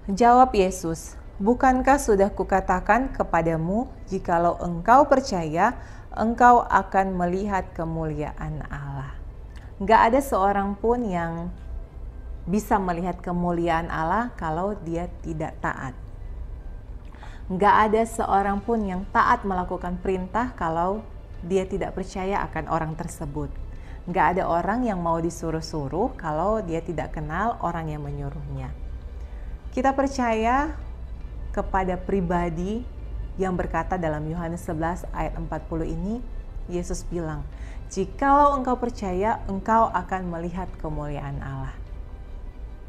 Jawab Yesus, bukankah sudah kukatakan kepadamu, jikalau engkau percaya, engkau akan melihat kemuliaan Allah. Nggak ada seorang pun yang bisa melihat kemuliaan Allah kalau dia tidak taat. Nggak ada seorang pun yang taat melakukan perintah kalau dia tidak percaya akan orang tersebut. Nggak ada orang yang mau disuruh-suruh kalau dia tidak kenal orang yang menyuruhnya. Kita percaya kepada pribadi yang berkata dalam Yohanes 11 ayat 40 ini, Yesus bilang, jikalau engkau percaya, engkau akan melihat kemuliaan Allah.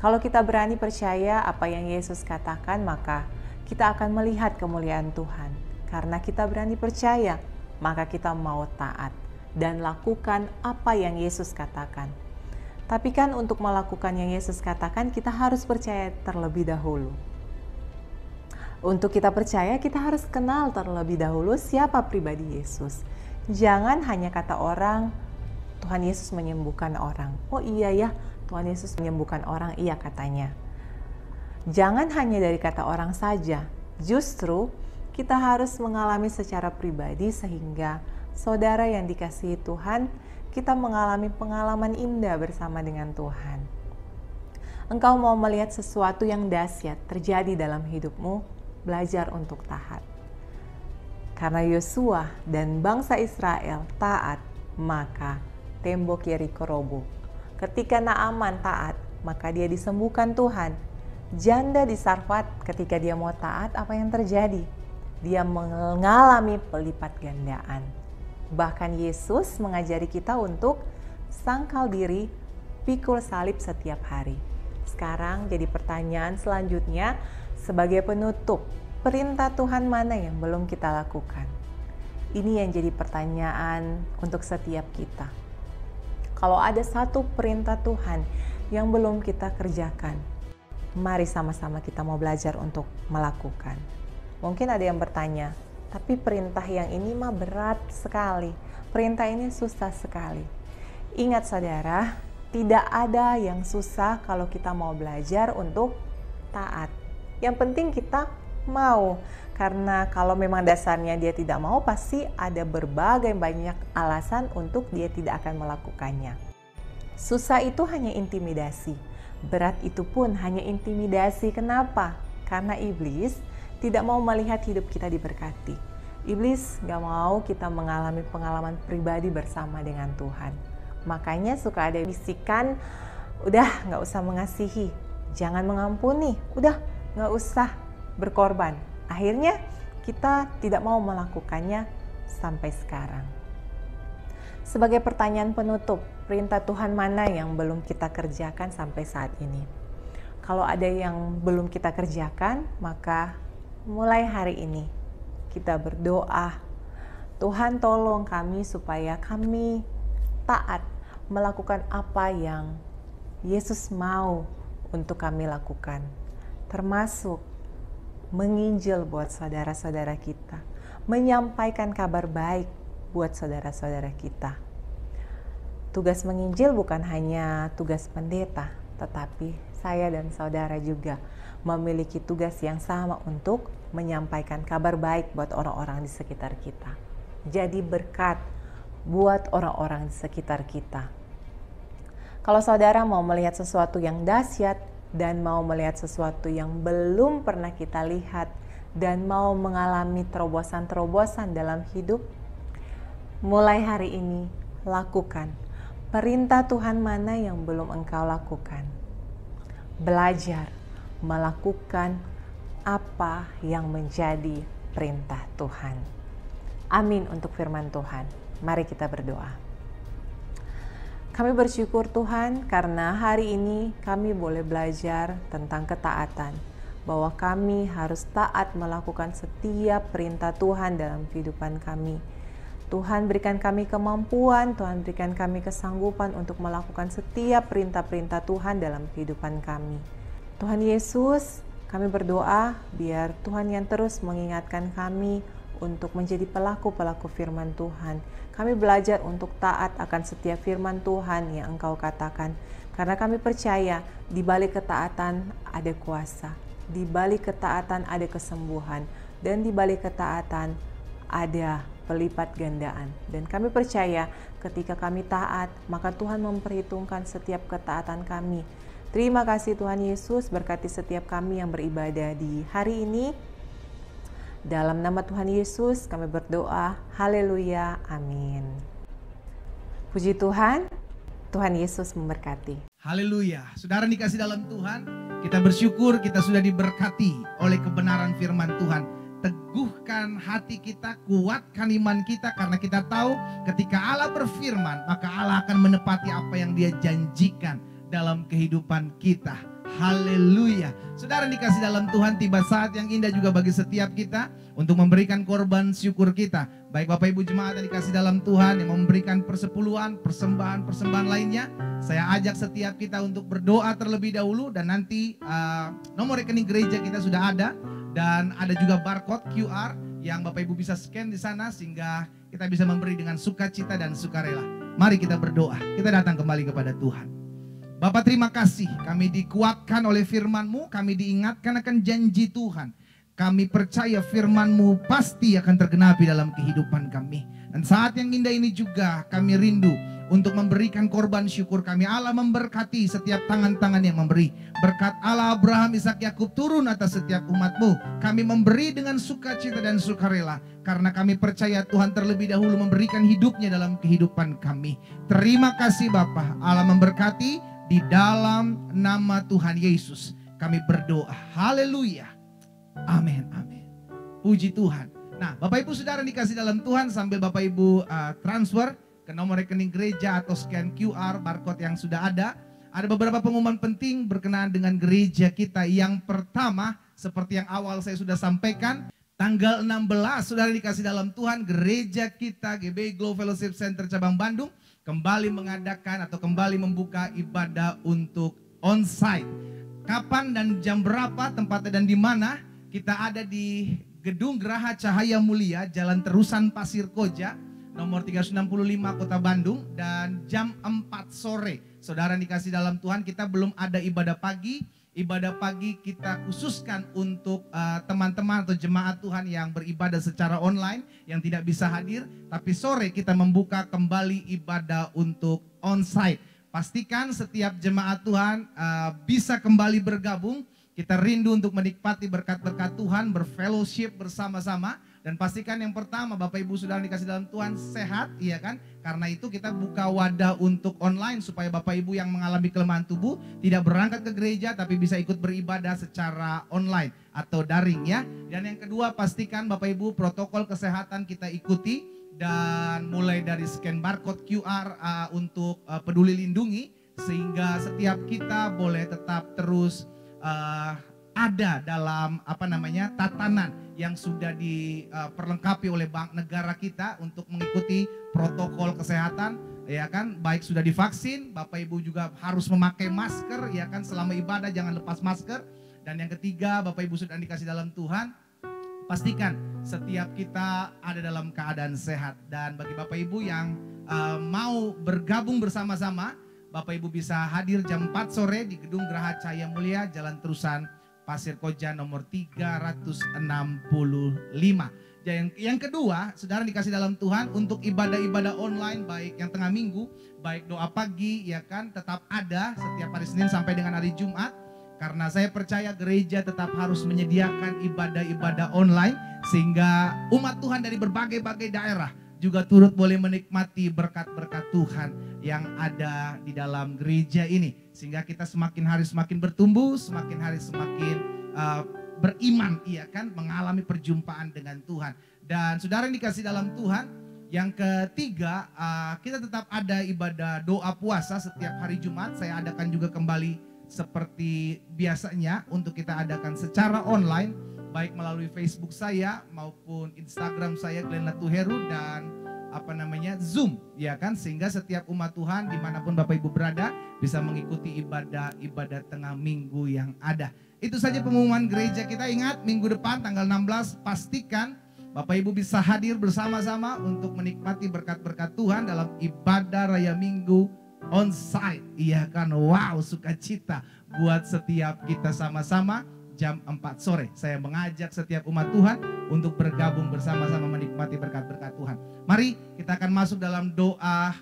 Kalau kita berani percaya apa yang Yesus katakan, maka kita akan melihat kemuliaan Tuhan. Karena kita berani percaya, maka kita mau taat dan lakukan apa yang Yesus katakan. Tapi kan untuk melakukan yang Yesus katakan, kita harus percaya terlebih dahulu. Untuk kita percaya, kita harus kenal terlebih dahulu siapa pribadi Yesus. Jangan hanya kata orang, Tuhan Yesus menyembuhkan orang. Oh iya ya, Tuhan Yesus menyembuhkan orang, iya katanya. Jangan hanya dari kata orang saja. Justru kita harus mengalami secara pribadi sehingga saudara yang dikasihi Tuhan, kita mengalami pengalaman indah bersama dengan Tuhan. Engkau mau melihat sesuatu yang dahsyat terjadi dalam hidupmu, belajar untuk taat. Karena Yosua dan bangsa Israel taat, maka tembok Yeriko roboh. Ketika Naaman taat, maka dia disembuhkan Tuhan. Janda di Sarfat ketika dia mau taat, apa yang terjadi? Dia mengalami pelipat gandaan. Bahkan Yesus mengajari kita untuk sangkal diri, pikul salib setiap hari. Sekarang jadi pertanyaan selanjutnya, sebagai penutup, perintah Tuhan mana yang belum kita lakukan? Ini yang jadi pertanyaan untuk setiap kita. Kalau ada satu perintah Tuhan yang belum kita kerjakan, mari sama-sama kita mau belajar untuk melakukan. Mungkin ada yang bertanya, tapi perintah yang ini mah berat sekali. Perintah ini susah sekali. Ingat saudara, tidak ada yang susah kalau kita mau belajar untuk taat. Yang penting kita mau. Karena kalau memang dasarnya dia tidak mau, pasti ada berbagai banyak alasan untuk dia tidak akan melakukannya. Susah itu hanya intimidasi. Berat itu pun hanya intimidasi. Kenapa? Karena iblis tidak mau melihat hidup kita diberkati. Iblis gak mau kita mengalami pengalaman pribadi bersama dengan Tuhan. Makanya suka ada bisikan, udah gak usah mengasihi, jangan mengampuni, udah gak usah berkorban. Akhirnya kita tidak mau melakukannya sampai sekarang. Sebagai pertanyaan penutup, perintah Tuhan mana yang belum kita kerjakan sampai saat ini? Kalau ada yang belum kita kerjakan, maka mulai hari ini kita berdoa, Tuhan tolong kami supaya kami taat melakukan apa yang Yesus mau untuk kami lakukan. Termasuk menginjil buat saudara-saudara kita, menyampaikan kabar baik buat saudara-saudara kita. Tugas menginjil bukan hanya tugas pendeta, tetapi saya dan saudara juga memiliki tugas yang sama untuk menyampaikan kabar baik buat orang-orang di sekitar kita. Jadi berkat buat orang-orang di sekitar kita. Kalau saudara mau melihat sesuatu yang dahsyat dan mau melihat sesuatu yang belum pernah kita lihat dan mau mengalami terobosan-terobosan dalam hidup, mulai hari ini lakukan perintah Tuhan mana yang belum engkau lakukan. Belajar melakukan apa yang menjadi perintah Tuhan. Amin untuk firman Tuhan. Mari kita berdoa. Kami bersyukur Tuhan karena hari ini kami boleh belajar tentang ketaatan. Bahwa kami harus taat melakukan setiap perintah Tuhan dalam kehidupan kami. Tuhan berikan kami kemampuan, Tuhan berikan kami kesanggupan untuk melakukan setiap perintah-perintah Tuhan dalam kehidupan kami. Tuhan Yesus, kami berdoa biar Tuhan yang terus mengingatkan kami untuk menjadi pelaku-pelaku firman Tuhan. Kami belajar untuk taat akan setiap firman Tuhan yang Engkau katakan. Karena kami percaya di balik ketaatan ada kuasa, di balik ketaatan ada kesembuhan, dan di balik ketaatan ada pelipat gandaan. Dan kami percaya ketika kami taat, maka Tuhan memperhitungkan setiap ketaatan kami. Terima kasih Tuhan Yesus, berkati setiap kami yang beribadah di hari ini. Dalam nama Tuhan Yesus kami berdoa, haleluya, amin. Puji Tuhan, Tuhan Yesus memberkati. Haleluya. Saudara dikasih dalam Tuhan, kita bersyukur kita sudah diberkati oleh kebenaran firman Tuhan. Teguhkan hati kita, kuatkan iman kita, karena kita tahu ketika Allah berfirman, maka Allah akan menepati apa yang Dia janjikan dalam kehidupan kita. Haleluya. Saudara dikasih dalam Tuhan, tiba saat yang indah juga bagi setiap kita untuk memberikan korban syukur kita. Baik Bapak Ibu jemaat yang dikasih dalam Tuhan yang memberikan persepuluhan, persembahan lainnya, saya ajak setiap kita untuk berdoa terlebih dahulu. Dan nanti nomor rekening gereja kita sudah ada, dan ada juga barcode QR yang Bapak Ibu bisa scan di sana sehingga kita bisa memberi dengan sukacita dan sukarela. Mari kita berdoa, kita datang kembali kepada Tuhan. Bapak, terima kasih, kami dikuatkan oleh firman-Mu, kami diingatkan akan janji Tuhan. Kami percaya firman-Mu pasti akan tergenapi dalam kehidupan kami. Dan saat yang indah ini juga kami rindu untuk memberikan korban syukur kami. Allah memberkati setiap tangan-tangan yang memberi. Berkat Allah Abraham, Ishak, Yakub turun atas setiap umat-Mu. Kami memberi dengan sukacita dan sukarela, karena kami percaya Tuhan terlebih dahulu memberikan hidupnya dalam kehidupan kami. Terima kasih Bapa. Allah memberkati. Di dalam nama Tuhan Yesus kami berdoa. Haleluya. Amin, amin. Puji Tuhan. Nah, Bapak Ibu Saudara dikasih dalam Tuhan, sambil Bapak Ibu transfer ke nomor rekening gereja atau scan QR barcode yang sudah ada beberapa pengumuman penting berkenaan dengan gereja kita. Yang pertama, seperti yang awal saya sudah sampaikan, tanggal 16 Saudara dikasih dalam Tuhan, gereja kita GBI Glow Fellowship Center Cabang Bandung kembali mengadakan atau kembali membuka ibadah untuk onsite. Kapan dan jam berapa, tempatnya dan di mana? Kita ada di Gedung Geraha Cahaya Mulia, Jalan Terusan Pasir Koja, nomor 365 Kota Bandung, dan jam 4 sore. Saudara dikasih dalam Tuhan, kita belum ada ibadah pagi. Ibadah pagi kita khususkan untuk teman-teman atau jemaat Tuhan yang beribadah secara online, yang tidak bisa hadir. Tapi sore kita membuka kembali ibadah untuk onsite. Pastikan setiap jemaat Tuhan bisa kembali bergabung. Kita rindu untuk menikmati berkat-berkat Tuhan, berfellowship bersama-sama. Dan pastikan yang pertama, Bapak Ibu Saudara dikasih dalam Tuhan sehat, iya kan? Karena itu kita buka wadah untuk online supaya Bapak Ibu yang mengalami kelemahan tubuh tidak berangkat ke gereja tapi bisa ikut beribadah secara online atau daring ya. Dan yang kedua, pastikan Bapak Ibu protokol kesehatan kita ikuti, dan mulai dari scan barcode QR untuk peduli lindungi, sehingga setiap kita boleh tetap terus ada dalam tatanan yang sudah diperlengkapi oleh bank negara kita untuk mengikuti protokol kesehatan, ya kan? Baik sudah divaksin, Bapak Ibu juga harus memakai masker, ya kan? Selama ibadah jangan lepas masker. Dan yang ketiga, Bapak Ibu sudah dikasih dalam Tuhan, pastikan setiap kita ada dalam keadaan sehat. Dan bagi Bapak Ibu yang mau bergabung bersama-sama, Bapak Ibu bisa hadir jam 4 sore di Gedung Geraha Cahaya Mulia, Jalan Terusan Pasir Koja nomor 365. Yang kedua, saudara dikasih dalam Tuhan, untuk ibadah-ibadah online baik yang tengah minggu, baik doa pagi, ya kan, tetap ada setiap hari Senin sampai dengan hari Jumat. Karena saya percaya gereja tetap harus menyediakan ibadah-ibadah online sehingga umat Tuhan dari berbagai-bagai daerah juga turut boleh menikmati berkat-berkat Tuhan yang ada di dalam gereja ini. Sehingga kita semakin hari semakin bertumbuh, semakin hari semakin beriman, iya kan, mengalami perjumpaan dengan Tuhan. Dan saudara yang dikasih dalam Tuhan, yang ketiga, kita tetap ada ibadah doa puasa setiap hari Jumat. Saya adakan juga kembali seperti biasanya untuk kita adakan secara online, baik melalui Facebook saya maupun Instagram saya Glenn Latuheru, dan Zoom, ya kan, sehingga setiap umat Tuhan dimanapun Bapak Ibu berada bisa mengikuti ibadah tengah minggu yang ada. Itu saja pengumuman gereja kita. Ingat, minggu depan tanggal 16 pastikan Bapak Ibu bisa hadir bersama-sama untuk menikmati berkat-berkat Tuhan dalam ibadah raya minggu onsite. Iya kan, wow, sukacita buat setiap kita sama-sama. Jam 4 sore saya mengajak setiap umat Tuhan untuk bergabung bersama-sama menikmati berkat-berkat Tuhan. Mari kita akan masuk dalam doa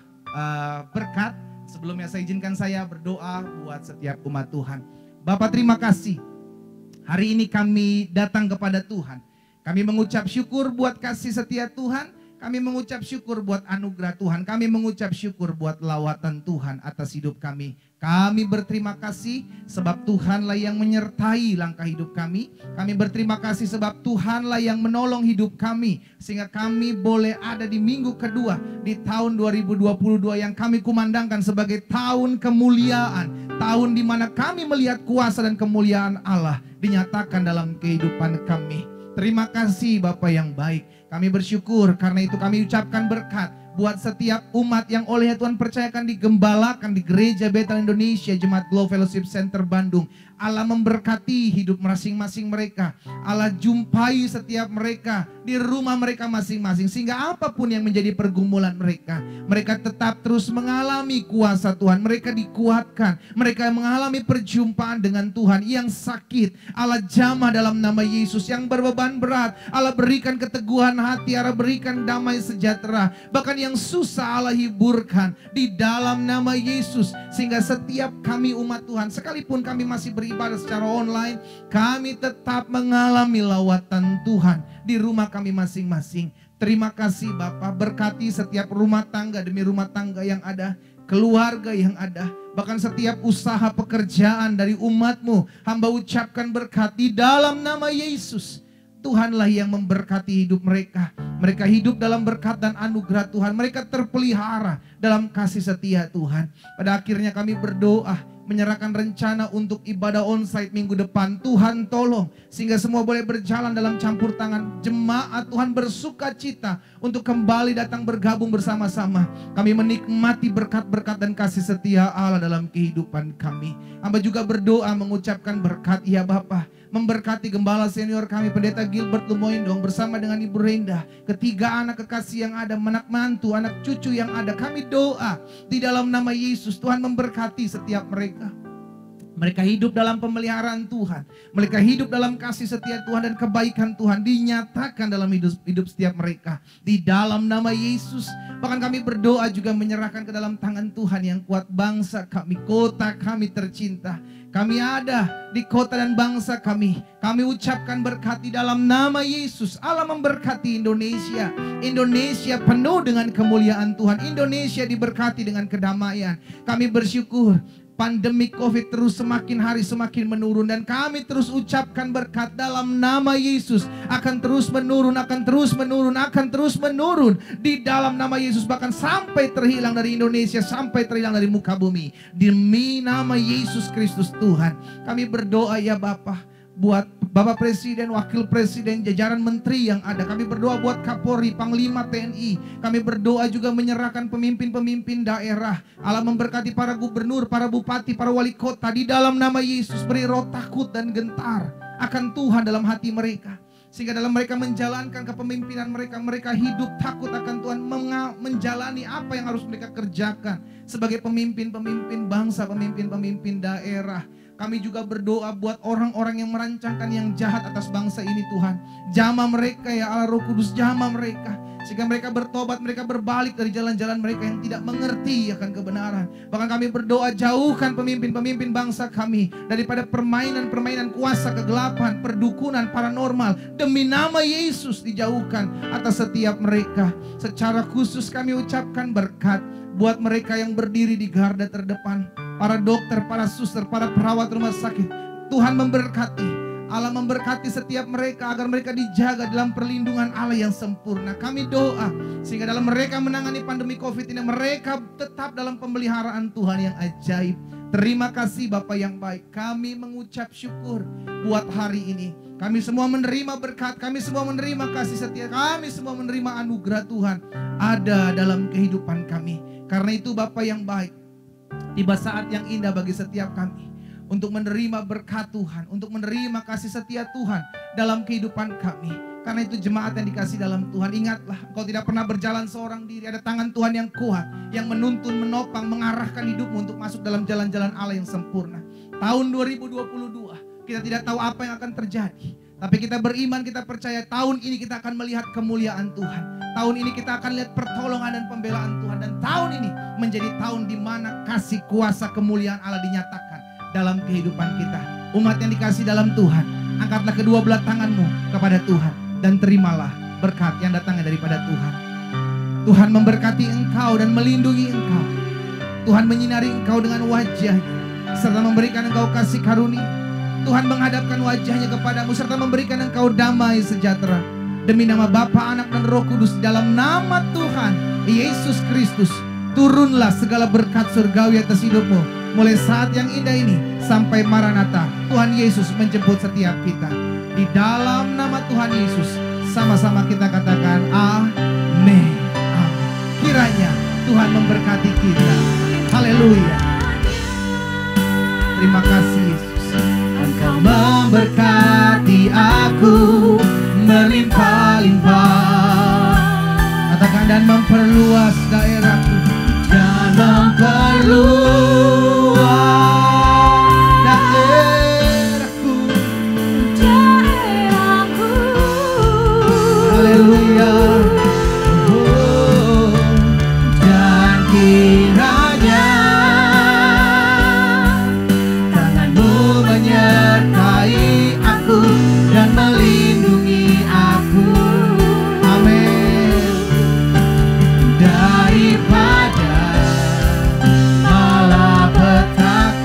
berkat. Sebelumnya saya izinkan saya berdoa buat setiap umat Tuhan. Bapa, terima kasih. Hari ini kami datang kepada Tuhan. Kami mengucap syukur buat kasih setia Tuhan. Kami mengucap syukur buat anugerah Tuhan. Kami mengucap syukur buat lawatan Tuhan atas hidup kami. Kami berterima kasih sebab Tuhanlah yang menyertai langkah hidup kami. Kami berterima kasih sebab Tuhanlah yang menolong hidup kami. Sehingga kami boleh ada di minggu kedua di tahun 2022 yang kami kumandangkan sebagai tahun kemuliaan. Tahun di mana kami melihat kuasa dan kemuliaan Allah dinyatakan dalam kehidupan kami. Terima kasih Bapa yang baik. Kami bersyukur karena itu kami ucapkan berkat buat setiap umat yang oleh Tuhan percayakan digembalakan di Gereja Bethel Indonesia Jemaat Glow Fellowship Center Bandung. Allah memberkati hidup masing-masing mereka. Allah jumpai setiap mereka di rumah mereka masing-masing. Sehingga apapun yang menjadi pergumulan mereka, mereka tetap terus mengalami kuasa Tuhan. Mereka dikuatkan. Mereka mengalami perjumpaan dengan Tuhan. Yang sakit Allah jamah dalam nama Yesus. Yang berbeban berat Allah berikan keteguhan hati. Allah berikan damai sejahtera. Bahkan yang susah Allah hiburkan di dalam nama Yesus. Sehingga setiap kami umat Tuhan, sekalipun kami masih beribadah secara online, kami tetap mengalami lawatan Tuhan di rumah kami masing-masing. Terima kasih Bapa, berkati setiap rumah tangga demi rumah tangga yang ada, keluarga yang ada, bahkan setiap usaha pekerjaan dari umat-Mu. Hamba ucapkan berkat di dalam nama Yesus. Tuhanlah yang memberkati hidup mereka. Mereka hidup dalam berkat dan anugerah Tuhan. Mereka terpelihara dalam kasih setia Tuhan. Pada akhirnya kami berdoa, menyerahkan rencana untuk ibadah onsite minggu depan. Tuhan tolong sehingga semua boleh berjalan dalam campur tangan. Jemaat Tuhan bersuka cita untuk kembali datang bergabung bersama-sama. Kami menikmati berkat-berkat dan kasih setia Allah dalam kehidupan kami. Hamba juga berdoa mengucapkan berkat, ya Bapa, memberkati gembala senior kami Pendeta Gilbert Lumoindong bersama dengan Ibu Renda, ketiga anak kekasih yang ada, anak mantu, anak cucu yang ada. Kami doa di dalam nama Yesus, Tuhan memberkati setiap mereka. Mereka hidup dalam pemeliharaan Tuhan. Mereka hidup dalam kasih setia Tuhan dan kebaikan Tuhan dinyatakan dalam hidup setiap mereka. Di dalam nama Yesus. Bahkan kami berdoa juga menyerahkan ke dalam tangan Tuhan yang kuat bangsa kami, kota kami tercinta. Kami ada di kota dan bangsa kami. Kami ucapkan berkat di dalam nama Yesus. Allah memberkati Indonesia. Indonesia penuh dengan kemuliaan Tuhan. Indonesia diberkati dengan kedamaian. Kami bersyukur pandemi COVID terus semakin hari semakin menurun. Dan kami terus ucapkan berkat dalam nama Yesus. Akan terus menurun, akan terus menurun, akan terus menurun. Di dalam nama Yesus, bahkan sampai terhilang dari Indonesia, sampai terhilang dari muka bumi. Demi nama Yesus Kristus Tuhan. Kami berdoa ya Bapa, buat Bapak Presiden, Wakil Presiden, jajaran menteri yang ada. Kami berdoa buat Kapolri, Panglima TNI. Kami berdoa juga menyerahkan pemimpin-pemimpin daerah. Allah memberkati para gubernur, para bupati, para wali kota. Di dalam nama Yesus, beri roh takut dan gentar akan Tuhan dalam hati mereka. Sehingga dalam mereka menjalankan kepemimpinan mereka, mereka hidup takut akan Tuhan, menjalani apa yang harus mereka kerjakan sebagai pemimpin-pemimpin bangsa, pemimpin-pemimpin daerah. Kami juga berdoa buat orang-orang yang merancangkan yang jahat atas bangsa ini Tuhan. Jamah mereka ya Allah Roh Kudus, jamah mereka. Sehingga mereka bertobat, mereka berbalik dari jalan-jalan mereka yang tidak mengerti akan kebenaran. Bahkan kami berdoa jauhkan pemimpin-pemimpin bangsa kami daripada permainan-permainan kuasa kegelapan, perdukunan, paranormal. Demi nama Yesus dijauhkan atas setiap mereka. Secara khusus kami ucapkan berkat buat mereka yang berdiri di garda terdepan. Para dokter, para suster, para perawat rumah sakit. Tuhan memberkati. Allah memberkati setiap mereka agar mereka dijaga dalam perlindungan Allah yang sempurna. Kami doa sehingga dalam mereka menangani pandemi COVID ini, mereka tetap dalam pemeliharaan Tuhan yang ajaib. Terima kasih Bapa yang baik. Kami mengucap syukur buat hari ini. Kami semua menerima berkat, kami semua menerima kasih setia, kami semua menerima anugerah Tuhan ada dalam kehidupan kami. Karena itu Bapa yang baik, tiba saat yang indah bagi setiap kami untuk menerima berkat Tuhan, untuk menerima kasih setia Tuhan dalam kehidupan kami. Karena itu jemaat yang dikasih dalam Tuhan, ingatlah engkau tidak pernah berjalan seorang diri. Ada tangan Tuhan yang kuat, yang menuntun, menopang, mengarahkan hidupmu untuk masuk dalam jalan-jalan Allah yang sempurna. Tahun 2022, kita tidak tahu apa yang akan terjadi. Tapi kita beriman, kita percaya tahun ini kita akan melihat kemuliaan Tuhan. Tahun ini kita akan lihat pertolongan dan pembelaan Tuhan. Dan tahun ini menjadi tahun di mana kasih kuasa kemuliaan Allah dinyatakan dalam kehidupan kita. Umat yang dikasih dalam Tuhan, angkatlah kedua belah tanganmu kepada Tuhan dan terimalah berkat yang datangnya daripada Tuhan. Tuhan memberkati engkau dan melindungi engkau. Tuhan menyinari engkau dengan wajahnya serta memberikan engkau kasih karunia. Tuhan menghadapkan wajahnya kepadamu serta memberikan engkau damai sejahtera. Demi nama Bapa, Anak dan Roh Kudus, dalam nama Tuhan Yesus Kristus, turunlah segala berkat surgawi atas hidupmu mulai saat yang indah ini sampai Maranatha. Tuhan Yesus menjemput setiap kita. Di dalam nama Tuhan Yesus, sama-sama kita katakan amin. Amin. Kiranya Tuhan memberkati kita. Haleluya. Terima kasih Yesus. Engkau memberkati aku melimpah-limpah. Katakan, dan memperluas daerahku. Dan memperluas daerahku. Haleluya. Oh, dan kiranya tanganmu menyertai aku dan melindungi aku. Amin. Daripada malapetaka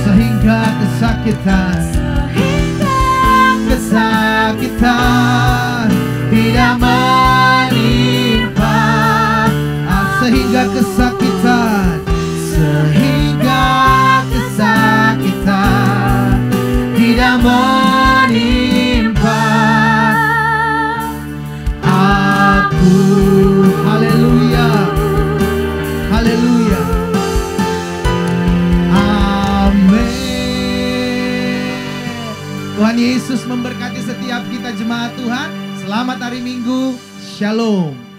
sehingga kesakitan tidak menimpa, sehingga kesakitan tidak menimpa aku. Haleluya, haleluya, amin. Tuhan Yesus memberkati setiap kita jemaat Tuhan. Selamat hari Minggu, Shalom.